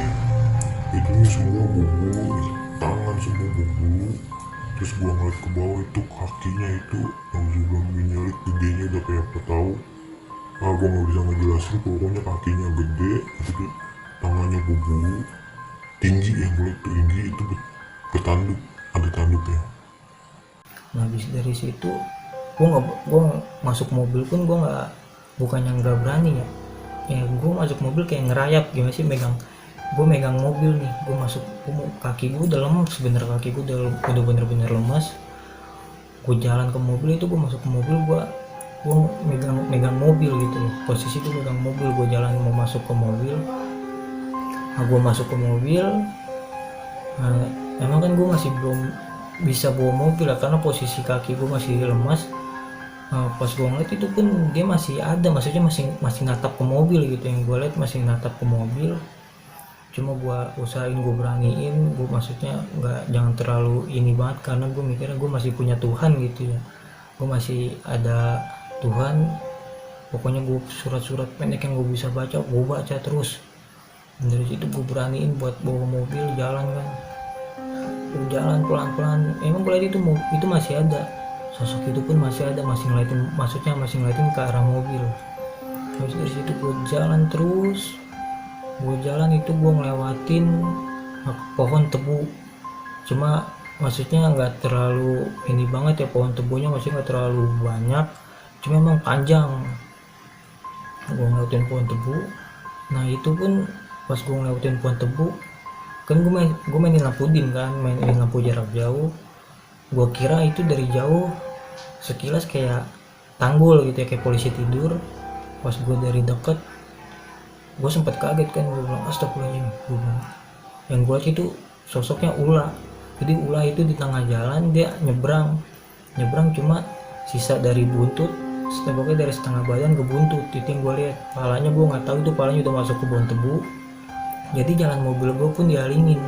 itu semua bubuk, tangan semua bubuk. Terus gue ngeliat ke bawah itu kakinya itu yang juga menyelit gedenya udah kayak apa tahu. Gue nggak bisa ngejelasin, pokoknya kakinya gede, itu tangannya bubuk, tinggi, yang gue liat tinggi itu ketanduk, ada tanduknya. Nah habis dari situ gue masuk mobil pun gue nggak, bukannya nggak berani ya, gue masuk mobil kayak ngerayap gimana sih, gue megang mobil nih, gue masuk, kaki gue udah lemes sebenernya, kaki gue udah bener-bener lemes. Gue jalan ke mobil itu, gue masuk ke mobil, gue megang mobil gitu loh, posisi itu megang mobil, gue jalan mau masuk ke mobil. Nah gue masuk ke mobil, emang kan gue masih belum bisa bawa mobil lah karena posisi kaki gue masih lemas. Pas gue ngeliat itu pun dia masih ada, maksudnya masih natap ke mobil gitu, yang gue lihat masih natap ke mobil. Cuma gue usahain, gue beraniin, gue maksudnya jangan terlalu ini banget, karena gue mikirnya gue masih punya Tuhan gitu ya, gue masih ada Tuhan. Pokoknya gue surat-surat pendek yang gue bisa baca, gue baca terus. Dan dari situ gue beraniin buat bawa mobil jalan kan, gue jalan pelan-pelan. Emang gue lihat itu masih ada, sosok itu pun masih ada, masih ngeliatin ke arah mobil. Terus dari situ gue jalan terus, itu gue ngelewatin pohon tebu, cuma maksudnya nggak terlalu ini banget ya, pohon tebunya maksudnya nggak terlalu banyak, cuma emang panjang. Gue ngelewatin pohon tebu. Nah itu pun pas gue ngelewatin pohon tebu kan, gue mainin lampu dim kan, mainin lampu jarak jauh. Gue kira itu dari jauh sekilas kayak tanggul gitu ya, kayak polisi tidur. Pas gue dari deket, gue sempat kaget kan, gue bilang astagfirullahaladzim, gue bilang. Yang gue lihat itu sosoknya ular. Jadi ular itu di tengah jalan, dia nyebrang cuma sisa dari buntut, pokoknya dari setengah badan ke buntut. Itu yang gue lihat. Palanya gue nggak tahu itu palanya udah masuk ke pohon tebu. Jadi jalan mobil gue pun dialingin,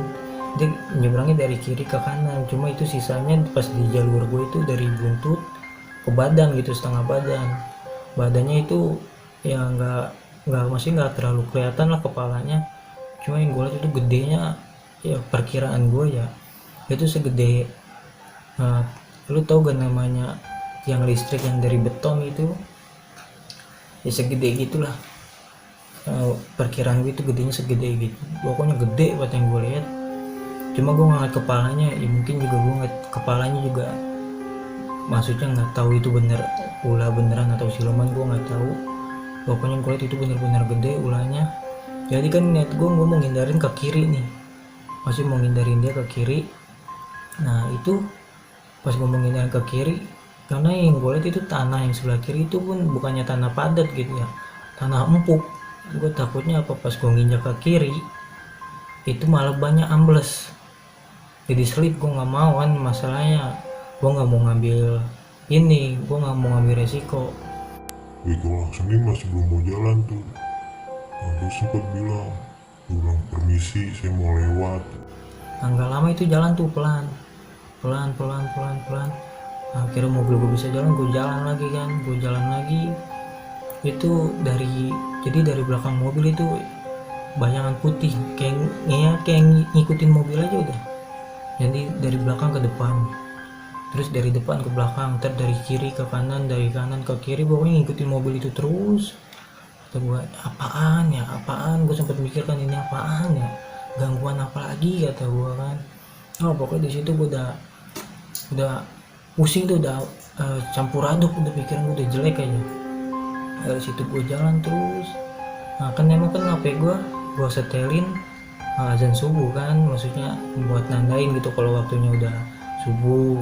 dia nyebrangnya dari kiri ke kanan, cuma itu sisanya pas di jalur gue itu dari buntut ke badan gitu, setengah badannya itu ya masih nggak terlalu kelihatan lah kepalanya. Cuma yang gue lihat itu gedenya ya, perkiraan gue ya itu segede, lu tau gak namanya tiang listrik yang dari beton itu ya, segede gitulah. Perkiraan gue itu gedenya segede gitu, pokoknya gede buat yang gue lihat. Cuma gue ngeliat kepalanya ya, mungkin juga gue ngeliat kepalanya juga, maksudnya nggak tahu itu bener ulah beneran atau siluman, gue nggak tahu. Pokoknya gue lihat itu bener-bener gede ulahnya. Jadi kan niat gue mau ngindarin ke kiri nih, masih mau ngindarin dia ke kiri. Nah itu pas gue mau ngindarin ke kiri, karena yang gue lihat itu tanah yang sebelah kiri itu pun bukannya tanah padat gitu ya, tanah empuk. Gue takutnya apa pas gue nginjak ke kiri itu malah banyak ambles, jadi selip. Gue nggak mau kan, masalahnya gue nggak mau ngambil resiko. Itu langsung masih belum mau jalan tuh, aku sempat bilang permisi, saya mau lewat. Nah, nggak lama itu jalan tuh pelan. Akhirnya mobil gue bisa jalan, gue jalan lagi. Itu dari belakang mobil itu bayangan putih, kayak ngikutin mobil aja udah. Jadi dari belakang ke depan, terus dari depan ke belakang, ntar dari kiri ke kanan, dari kanan ke kiri, pokoknya ngikutin mobil itu terus. Kata gue, apaan, gue sempat mikirkan ini apaan ya, gangguan apa lagi, kata gue kan. Pokoknya di situ gue udah pusing tuh, udah campur aduk, udah pikiran gue udah jelek aja. Dari situ gue jalan terus. Nah kan emang kan HP gue setelin azan subuh kan, maksudnya buat nandain gitu kalau waktunya udah subuh.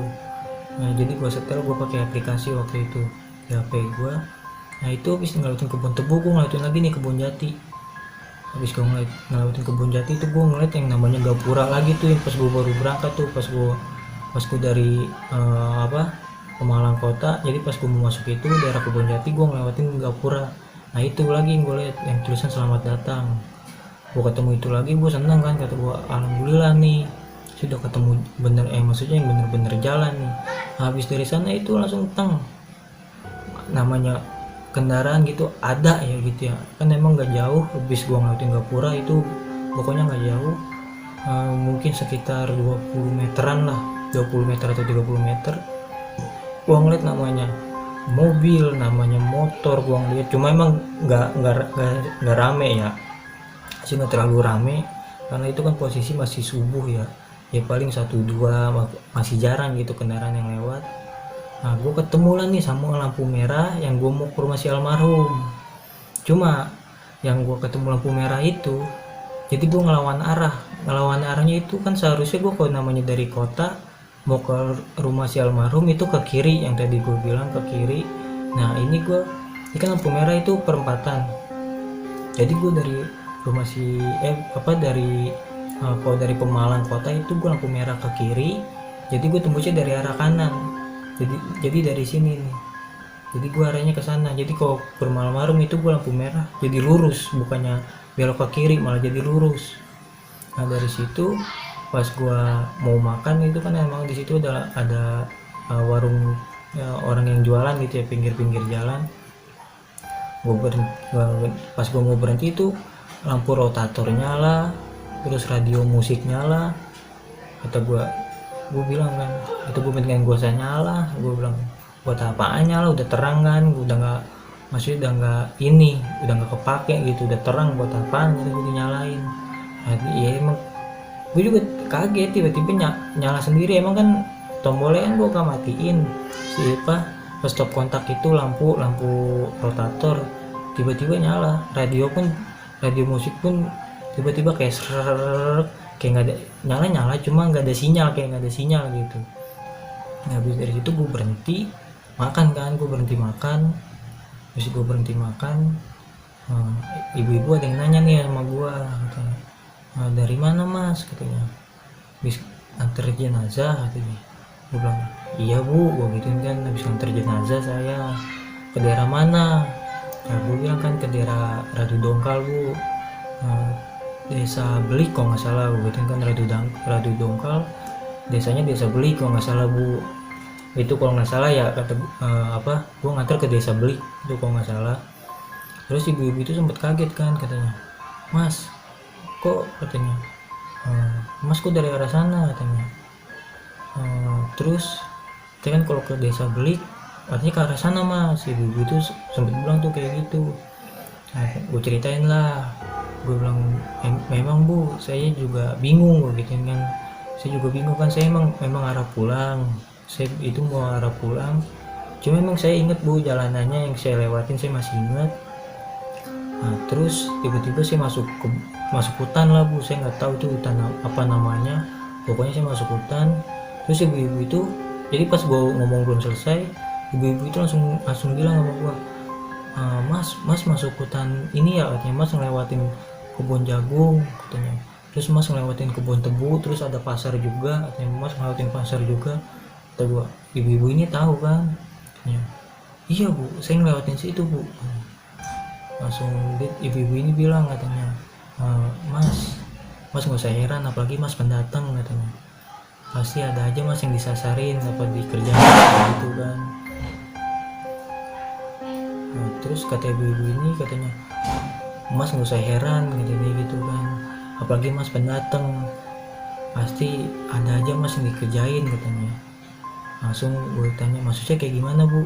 Nah jadi gue setel, gue pakai aplikasi waktu itu di HP gue. Nah itu habis ngelewatin kebun tebu, gue ngelewatin lagi nih kebun jati. Habis gue ngelewatin kebun jati itu gue ngeliat yang namanya gapura lagi tuh, yang pas gue baru berangkat tuh, pas gue dari Pemalang kota. Jadi pas gue mau masuk itu daerah kebun jati, gue ngelewatin gapura. Nah itu lagi yang gue lihat yang tulisan selamat datang. gue ketemu itu lagi, gue seneng kan, kata gue alhamdulillah nih sudah ketemu bener, maksudnya yang bener-bener jalan nih. Habis dari sana itu langsung namanya kendaraan gitu ada ya gitu ya kan, emang gak jauh, habis gue ngeliatin Gapura itu pokoknya gak jauh, mungkin sekitar 20 meteran lah, 20 meter atau 30 meter. Gue ngeliat namanya mobil, namanya motor, gue ngeliat, cuma emang nggak rame ya, masih nggak terlalu rame karena itu kan posisi masih subuh ya, paling 1-2 masih jarang gitu kendaraan yang lewat. Nah gue ketemu lah nih sama lampu merah yang gue mau ke rumah si almarhum, cuma yang gue ketemu lampu merah itu, jadi gue ngelawan arahnya itu kan, seharusnya gue kalau namanya dari kota mau ke rumah si almarhum itu ke kiri, yang tadi gue bilang ke kiri. Nah ini kan lampu merah itu perempatan, jadi gue dari rumah si kalau dari Pemalang kota itu gue lampu merah ke kiri, jadi gue tembusnya dari arah kanan, jadi dari sini nih, jadi gue arahnya ke sana. Jadi kalau ke rumah almarhum itu gue lampu merah jadi lurus, bukannya belok ke kiri, malah jadi lurus. Nah dari situ pas gua mau makan itu kan emang di situ ada warung ya, orang yang jualan gitu ya, pinggir-pinggir jalan. Pas gua mau berhenti itu lampu rotator nyala, terus radio musik nyala. Kata gua bilang kan, itu gua pengen gua nyala, gua bilang buat apaan nyala, udah terang kan, udah nggak, maksudnya udah nggak kepake gitu, udah terang, buat apaan gitu gue dinyalain. Nah, ya emang gue juga kaget tiba-tiba nyala sendiri, emang kan tombolnya kan gue gak matiin pas stop kontak itu lampu rotator tiba-tiba nyala, radio musik pun tiba-tiba kayak serrrr, kayak nggak ada nyala cuma nggak ada sinyal, kayak nggak ada sinyal gitu. Nah, habis dari situ gue berhenti makan kan, terus gue berhenti makan. Ibu-ibu ada yang nanya nih sama gue, katanya, dari mana mas, katanya, habis antar jenazah, katanya. Gue bilang iya bu, gue gituin kan, habis antar jenazah saya ke daerah mana. Nah, gue bilang kan ke daerah Radu Dongkal bu, desa Belik kalau nggak salah, gue gituin kan, Radu Dongkal desanya desa Belik kalau nggak salah bu, itu kalau nggak salah ya, kata gue nganter ke desa Belik itu kalau nggak salah. Terus ibu-ibu itu sempat kaget kan, katanya, mas kok, katanya, mas kok dari arah sana, katanya. Terus kita kan kalau ke desa Belik artinya ke arah sana mas, ibu-ibu itu sempat bilang tuh kayak gitu. Nah, gue ceritain lah, gue bilang memang bu saya juga bingung, gue gituin kan, saya juga bingung kan, saya memang arah pulang, saya itu mau arah pulang, cuma memang saya inget bu jalanannya yang saya lewatin, saya masih inget. Nah, terus tiba-tiba saya masuk hutan lah bu, saya nggak tahu itu hutan apa namanya, pokoknya saya masuk hutan. Terus ibu-ibu itu, jadi pas gue ngomong belum selesai, ibu-ibu itu langsung bilang sama gue, mas masuk hutan ini ya, katanya, mas ngelewatin kebun jagung, katanya, terus mas ngelewatin kebun tebu, terus ada pasar juga, katanya, mas ngelewatin pasar juga. Kata gue, ibu-ibu ini tahu kan, katanya, iya bu saya ngelewatin situ bu. Langsung ibu-ibu ini bilang, katanya, mas nggak usah heran, apalagi mas pendatang, katanya, pasti ada aja mas yang disasarin apa dikerjain gitu kan. Nah, terus kata ibu-ibu ini, katanya, mas nggak usah heran, katanya gitu kan, apalagi mas pendatang, pasti ada aja mas yang dikerjain, katanya. Langsung gue tanya, maksudnya kayak gimana bu?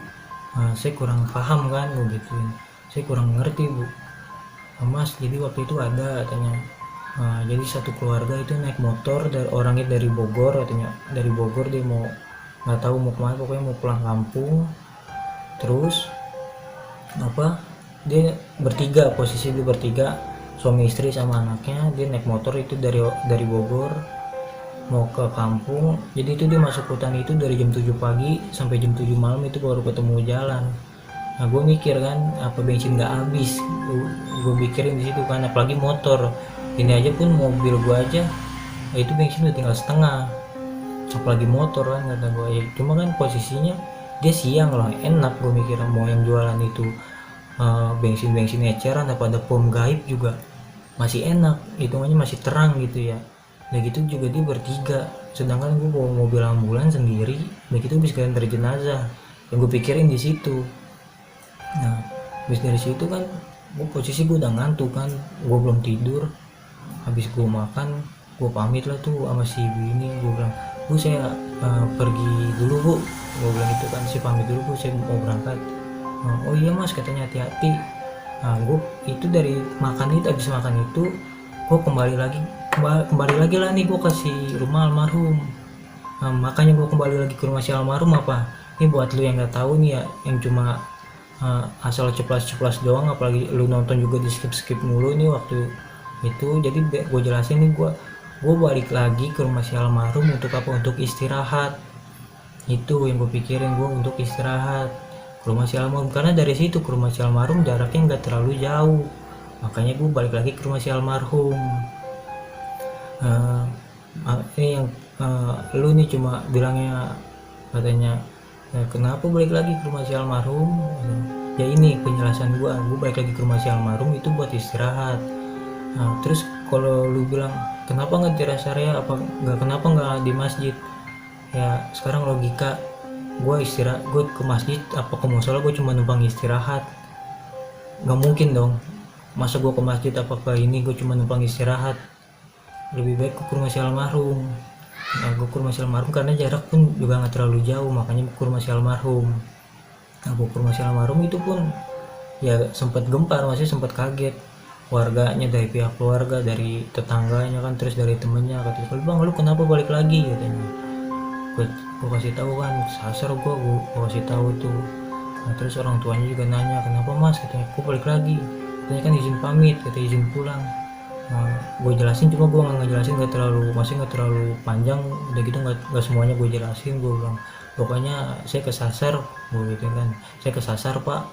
Saya kurang paham kan, gue gituin, saya kurang ngerti bu. Mas jadi waktu itu ada, katanya, jadi satu keluarga itu naik motor, orangnya dari Bogor, katanya, dari Bogor dia mau, nggak tahu mau kemana, pokoknya mau pulang kampung. Terus dia bertiga, posisi dia bertiga, suami istri sama anaknya, dia naik motor itu dari Bogor mau ke kampung. Jadi itu dia masuk hutan itu dari jam 7 pagi sampai jam 7 malam itu baru ketemu jalan. Nah gue mikir kan, apa bensin nggak habis, gue mikirin di situ kan, apalagi motor ini aja pun, mobil gue aja itu bensin udah tinggal setengah, apalagi motor kan, kata gue ya. Cuma kan posisinya dia siang lah, enak, gue mikir mau yang jualan itu bensin eceran, apa ada pom gaib juga, masih enak, hitungannya masih terang gitu ya. Dan gitu juga dia bertiga, sedangkan gue bawa mobil ambulans sendiri, dan gitu bisa antar jenazah. Yang gue pikirin di situ. Nah, habis dari situ kan posisi gue udah ngantuk kan, gue belum tidur. Habis gue makan, gue pamit lah tuh sama si ibu ini. Gue bilang, bu saya pergi dulu bu, gue bilang gitu kan, si pamit dulu bu, saya mau berangkat. Oh iya mas, katanya hati-hati. Nah gue itu dari makan itu, habis makan itu gue kembali lagi lah nih, gue kasih rumah almarhum. Nah, makanya gue kembali lagi ke rumah si almarhum apa ini buat lu yang nggak tahu nih ya, yang cuma asal ceplas-ceplas doang, apalagi lu nonton juga di skip mulu nih waktu itu. Jadi gue jelasin nih, gue balik lagi ke rumah si almarhum untuk apa, untuk istirahat. Itu yang gue pikirin, gue untuk istirahat ke rumah si almarhum, karena dari situ ke rumah si almarhum jaraknya nggak terlalu jauh. Makanya gue balik lagi ke rumah si almarhum. Ini yang lu nih cuma bilangnya, katanya kenapa balik lagi ke rumah si almarhum. Ya ini penjelasan gue balik lagi ke rumah si almarhum itu buat istirahat. Terus kalau lu bilang kenapa nggak di rest area, apa nggak, kenapa nggak di masjid, ya sekarang logika gue istirahat, gue ke masjid apa ke musola gue cuma numpang istirahat, nggak mungkin dong. Masa gue ke masjid apa ke ini gue cuma numpang istirahat, lebih baik ke rumah si almarhum. Nah gue ke rumah si almarhum karena jarak pun juga nggak terlalu jauh, makanya ke rumah si almarhum. Nah gue ke rumah si almarhum itu pun ya sempat gempar, masih sempat kaget warganya, dari pihak keluarga, dari tetangganya kan, terus dari temennya. Katanya, bang lu kenapa balik lagi, katanya. Gue kasih tahu kan, sasar gue kasih tahu tuh. Nah, terus orang tuanya juga nanya kenapa mas, katanya gue balik lagi, katanya kan izin pamit, katanya izin pulang. Nah, gue jelasin, cuma gue nggak ngejelasin, masih nggak terlalu panjang, udah gitu nggak semuanya gue jelasin. Gue bilang pokoknya saya kesasar, gue gitu kan, saya kesasar pak.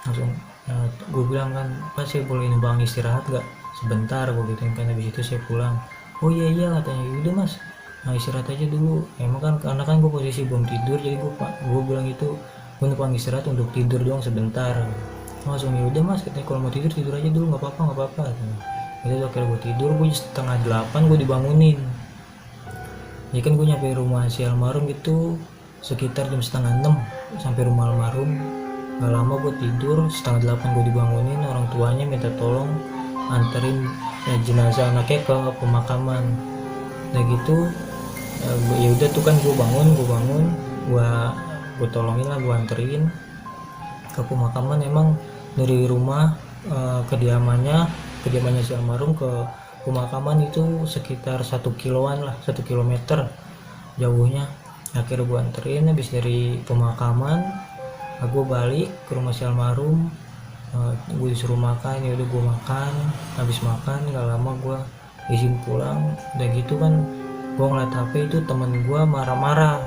Langsung gue bilang kan, pak saya boleh numpang istirahat gak sebentar, gue gitu kan, habis itu saya pulang. Oh iya iya, katanya udah mas, nah istirahat aja dulu. Emang kan karena kan gue posisi belum tidur, jadi gue bilang itu gue numpang istirahat untuk tidur doang sebentar. Langsung ya udah mas, katanya kalau mau tidur tidur aja dulu, nggak apa-apa. Itu akhirnya gue tidur, gue setengah 8 gue dibangunin. Ya kan gue nyampe rumah si almarhum itu sekitar jam setengah 6 sampai rumah almarhum. Gak lama gue tidur, setengah 8 gue dibangunin. Orang tuanya minta tolong anterin jenazah anaknya ke pemakaman. Udah gitu ya udah tuh kan gue bangun, gue tolongin lah, gue anterin ke pemakaman. Emang dari rumah kediamannya si almarhum ke pemakaman itu sekitar 1 kiloan lah, 1 kilometer jauhnya. Akhirnya gue anterin, habis dari pemakaman gue balik ke rumah si almarhum. Gue disuruh makan, ya udah gue makan. Habis makan gak lama gue izin pulang. Udah gitu kan gue ngeliat HP itu temen gue marah-marah.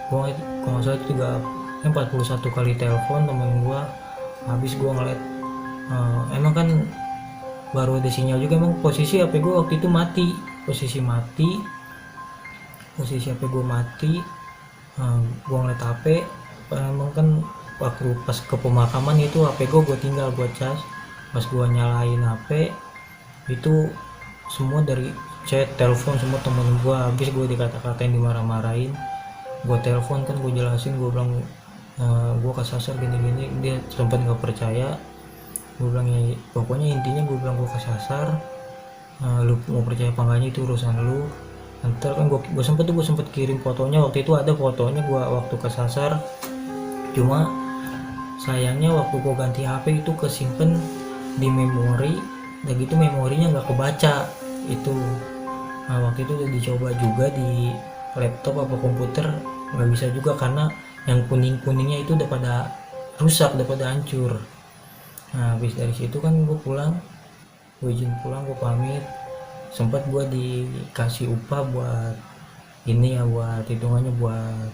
Gue kalau nggak salah itu 41 kali telepon temen gue. Habis gue ngeliat emang kan baru ada sinyal juga, emang posisi HP gue waktu itu mati, posisi HP gue mati. Gue ngeliat HP, emang kan waktu pas ke pemakaman itu HP gue tinggal gue cas. Pas gue nyalain HP itu semua dari chat, telepon semua temen gue. Habis gue dikata-katain, dimarah-marahin. Gue telepon kan, gue jelasin, gue bilang gue kesasar gini-gini. Dia sempat gak percaya. Gue bilang ya pokoknya intinya gue bilang gue kesasar, lu mau percaya apa enggaknya itu urusan lu. Ntar kan gue sempet kirim fotonya, waktu itu ada fotonya gue waktu kesasar. Cuma sayangnya waktu gue ganti HP itu kesimpan di memori, dan gitu memorinya nggak kebaca itu. Nah, waktu itu udah dicoba juga di laptop apa komputer, nggak bisa juga karena yang kuningnya itu udah pada rusak, udah pada hancur. Nah habis dari situ kan gue pulang, gue izin pulang, gue pamit. Sempat gue dikasih upah buat ini ya, buat hitungannya buat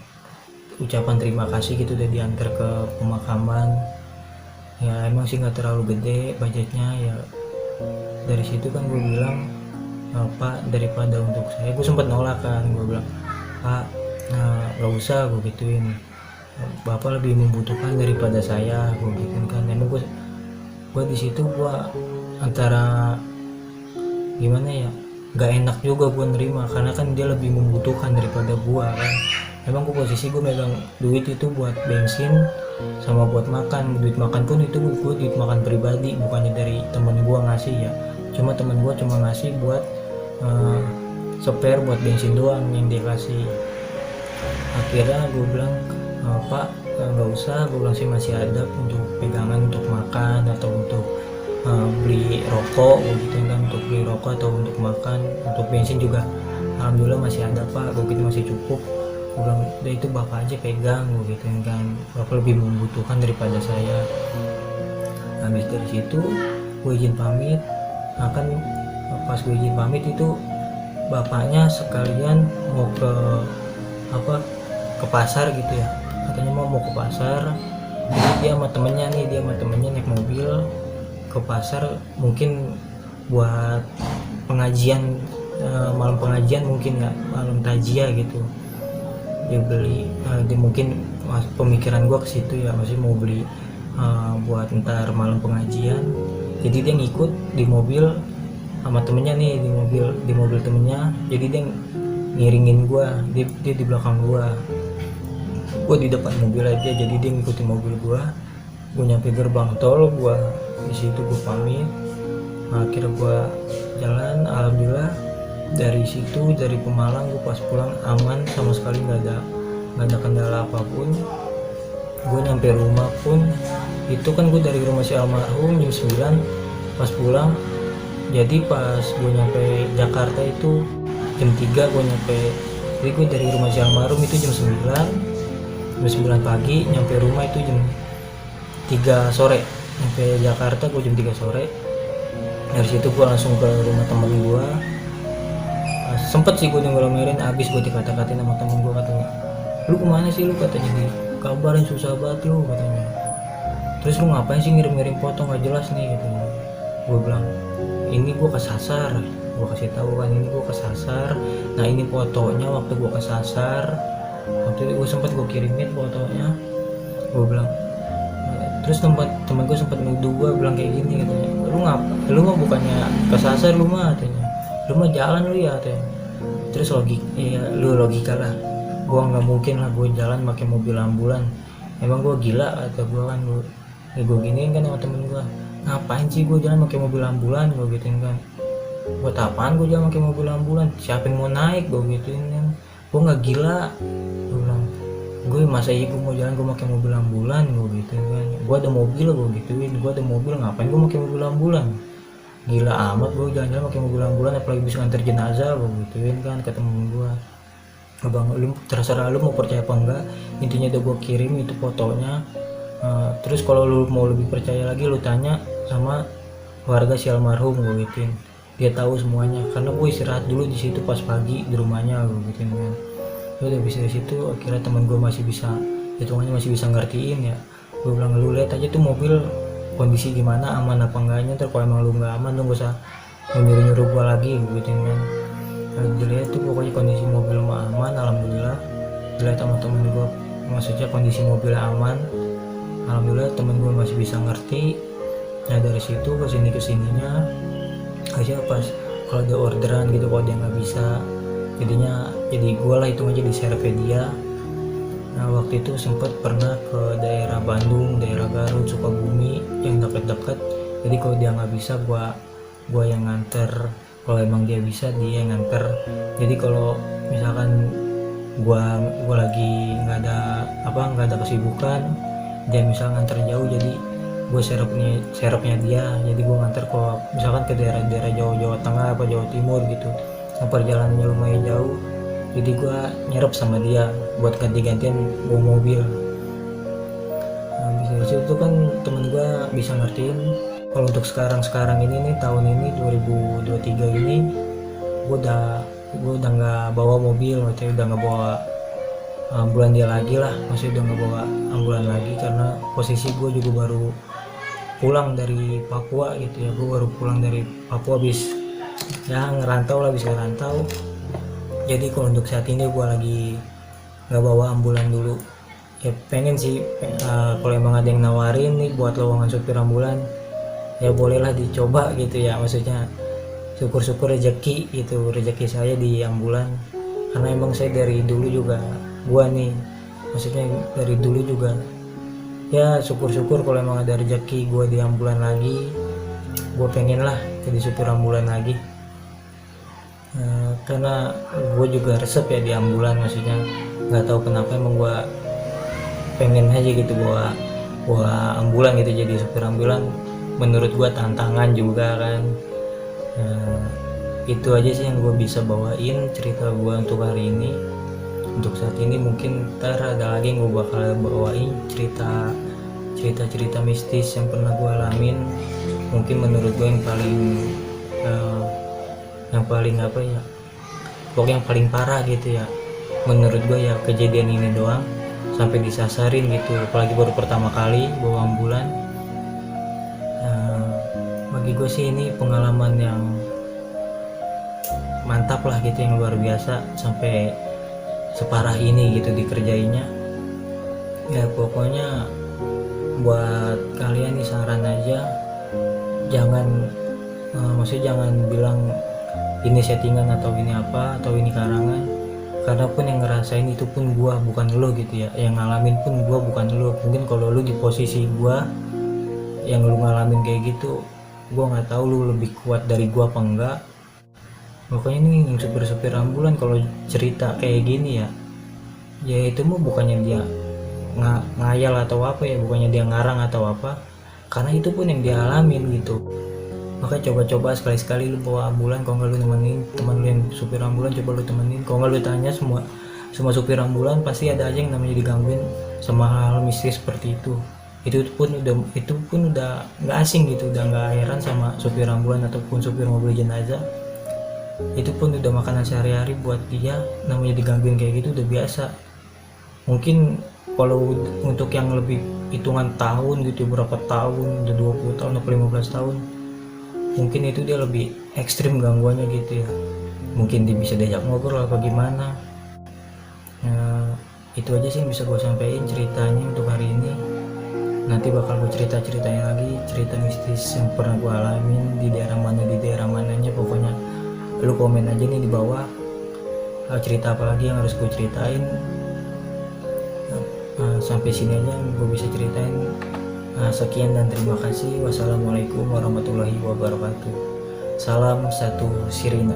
ucapan terima kasih gitu, udah diantar ke pemakaman. Ya emang sih nggak terlalu gede budgetnya ya. Dari situ kan gue bilang, pak daripada untuk saya, gue sempat nolak kan, gue bilang pak nggak usah, gue gituin, bapak lebih membutuhkan daripada saya, gue gituin kan. Emang gue di situ gue antara gimana ya, gak enak juga gue nerima karena kan dia lebih membutuhkan daripada gue kan. Emang gue posisi gue megang duit itu buat bensin sama buat makan. Duit makan pun itu gue duit makan pribadi, bukannya dari temen gue ngasih ya. Cuma temen gue cuma ngasih buat spare buat bensin doang yang dia kasih. Akhirnya gue bilang, Pak nggak usah, gue bilang sih masih ada untuk pegangan untuk makan atau untuk beli rokok gitu kan, untuk beli rokok atau untuk makan. Untuk bensin juga alhamdulillah masih ada Pak, gue gitu masih cukup. Gue bilang udah itu bapak aja pegang, gue gitu kan, bapak lebih membutuhkan daripada saya. Habis dari situ gue izin pamit. Akan pas gue izin pamit itu bapaknya sekalian mau ke pasar gitu ya, katanya mau ke pasar. Jadi dia sama temennya naik mobil ke pasar, mungkin buat pengajian, malam pengajian mungkin ya, malam tajia gitu. Dia beli, dia mungkin pemikiran gue ke situ ya, masih mau beli buat ntar malam pengajian. Jadi dia ngikut di mobil sama temennya nih, di mobil temennya. Jadi dia ngiringin gue, dia di belakang gue di depan mobil aja. Jadi dia ngikutin mobil gue nyampe gerbang tol, gue di situ gue pamit. Akhirnya gue jalan, alhamdulillah dari situ, dari Pemalang gue pas pulang aman, sama sekali nggak ada kendala apapun. Gue nyampe rumah pun itu kan gue dari rumah si almarhum jam 9 pas pulang. Jadi pas gue nyampe Jakarta itu jam 3 gue nyampe. Jadi gue dari rumah si almarhum itu jam 9 pagi, nyampe rumah itu jam 3 sore. Nyampe Jakarta gue jam 3 sore. Dari situ gue langsung ke rumah temen gue. Sempet sih gue ngelomerin, abis gue dikata-katain sama temen gue, katanya lu kemana sih lu, katanya kabarin susah banget lu, katanya. Terus lu ngapain sih ngirim-ngirim foto nggak jelas nih, katanya. Gue bilang ini gue kesasar, gue kasih tahu kan, ini gue kesasar. Nah ini fotonya waktu gue kesasar, waktu itu gue sempet gue kirimin fotonya. Gue bilang, terus teman gue sempet nuduh gue, bilang kayak gini, katanya, lu mah bukannya kesasar, lu mah, katanya, lu mah jalan lu ya, katanya. Terus logika lah, gue nggak mungkin lah gue jalan pakai mobil ambulan, emang gue gila, kata gue kan. Gue giniin kan sama temen gue, ngapain sih gue jalan pakai mobil ambulan, gue gituin kan. Buat apaan gue jalan pakai mobil ambulan, siapa yang mau naik, gue gituin kan. Gue nggak gila, gue bilang, gue masa iya gue mau jalan gue pakai mobil ambulan, gue gituin kan. Gue ada mobil, gue gituin, gue ada mobil, ngapain gue pakai mobil ambulan, gila amat gue jalan-jalan pakai mobil ambulan, apalagi bisa nganter jenazah, gue gituin kan ke temen gue. Abang, lu terserah lu mau percaya apa enggak, intinya udah gue kirim itu fotonya. Terus kalau lu mau lebih percaya lagi, lu tanya sama warga si almarhum, gue gituin, dia tahu semuanya. Karena gue istirahat dulu di situ pas pagi di rumahnya, gue gituin kan. Udah bisa di situ, akhirnya temen gue masih bisa, hitungannya masih bisa ngertiin ya. Gue bilang, lu lihat aja tuh mobil kondisi gimana, aman apa enggaknya. Ntar kalau emang lu nggak aman, lu gak usah nyuruh gue lagi, gitu kan. Dilihat tuh pokoknya kondisi mobil mah aman, alhamdulillah. Dilihat sama temen gue, maksudnya kondisi mobilnya aman, alhamdulillah. Temen gue masih bisa ngerti. Nah dari situ kesininya aja pas kalau ada orderan gitu, kalau dia nggak bisa, jadi gue lah itu aja di serve dia. Nah waktu itu sempat pernah ke daerah Bandung, daerah Garut, Sukabumi yang deket-deket. Jadi kalau dia nggak bisa, gue yang nganter. Kalau emang dia bisa, dia yang nganter. Jadi kalau misalkan gue lagi nggak ada kesibukan, dia misal nganter jauh, jadi gue serepnya dia. Jadi gue nganter kalau misalkan ke daerah Jawa Tengah apa Jawa Timur gitu, yang perjalanannya lumayan jauh, jadi gue nyerep sama dia buat ganti-gantian bawa mobil. Nah bisa itu kan temen gue bisa ngertiin. Kalau untuk sekarang ini nih, tahun ini 2023 ini, gue udah nggak bawa mobil, maksudnya udah nggak bawa ambulan dia lagi lah, maksudnya udah nggak bawa ambulan lagi. Karena posisi gue juga baru pulang dari Papua gitu ya, gue baru pulang dari Papua habis ngerantau. Jadi kalau untuk saat ini gue lagi nggak bawa ambulan dulu ya. Pengen sih kalau emang ada yang nawarin nih buat lowongan supir ambulan, ya bolehlah dicoba gitu ya. Maksudnya syukur-syukur rezeki itu, rezeki saya di ambulan. Karena emang saya dari dulu juga, gua nih maksudnya dari dulu juga ya syukur-syukur kalau emang ada rezeki gua di ambulan lagi, gua pengen lah jadi supir ambulan lagi. Karena gue juga resep ya di ambulan, maksudnya nggak tahu kenapa emang gue pengen aja gitu bawa ambulan gitu, jadi supir ambulan. Menurut gue tantangan juga kan. Itu aja sih yang gue bisa bawain cerita gue untuk hari ini, untuk saat ini. Mungkin ntar ada lagi yang gue bakal bawain cerita mistis yang pernah gue alamin. Mungkin menurut gue yang paling apa ya, pokoknya yang paling parah gitu ya menurut gue ya, kejadian ini doang sampai disasarin gitu, apalagi baru pertama kali bawa ambulan. Bagi gue sih ini pengalaman yang mantap lah gitu, yang luar biasa sampai separah ini gitu dikerjainya. Ya pokoknya buat kalian nih saran aja, maksudnya jangan bilang ini settingan atau ini apa atau ini karangan, karena pun yang ngerasain itu pun gua, bukan lo gitu ya, yang ngalamin pun gua bukan lo. Mungkin kalau lu di posisi gua yang lu ngalamin kayak gitu, gua nggak tahu lu lebih kuat dari gua apa enggak. Pokoknya ini yang supir-supir ambulan kalau cerita kayak gini ya itu mah bukannya dia ngayal atau apa ya, bukannya dia ngarang atau apa, karena itu pun yang dia alamin gitu. Maka coba-coba sekali-sekali lu bawa ambulan, kalau nggak lu temenin teman lu yang supir ambulan, coba lu temenin. Kalau nggak lu tanya, semua supir ambulan pasti ada aja yang namanya digangguin sama hal mistis seperti itu. Itu pun udah nggak asing gitu, udah nggak heran sama supir ambulan ataupun supir mobil jenazah. Itu pun udah makanan sehari-hari buat dia, namanya digangguin kayak gitu udah biasa. Mungkin kalau untuk yang lebih hitungan tahun gitu, berapa tahun, udah 20 tahun atau 15 tahun, mungkin itu dia lebih ekstrim gangguannya gitu ya. Mungkin dia bisa diajak ngobrol apa gimana. Itu aja sih yang bisa gue sampaikan ceritanya untuk hari ini. Nanti bakal gue ceritain lagi cerita mistis yang pernah gue alamin di daerah mananya. Pokoknya lu komen aja nih di bawah cerita apa lagi yang harus gue ceritain. Sampai sini aja yang gue bisa ceritain. Sekian dan terima kasih. Wassalamualaikum warahmatullahi wabarakatuh. Salam satu Sirina.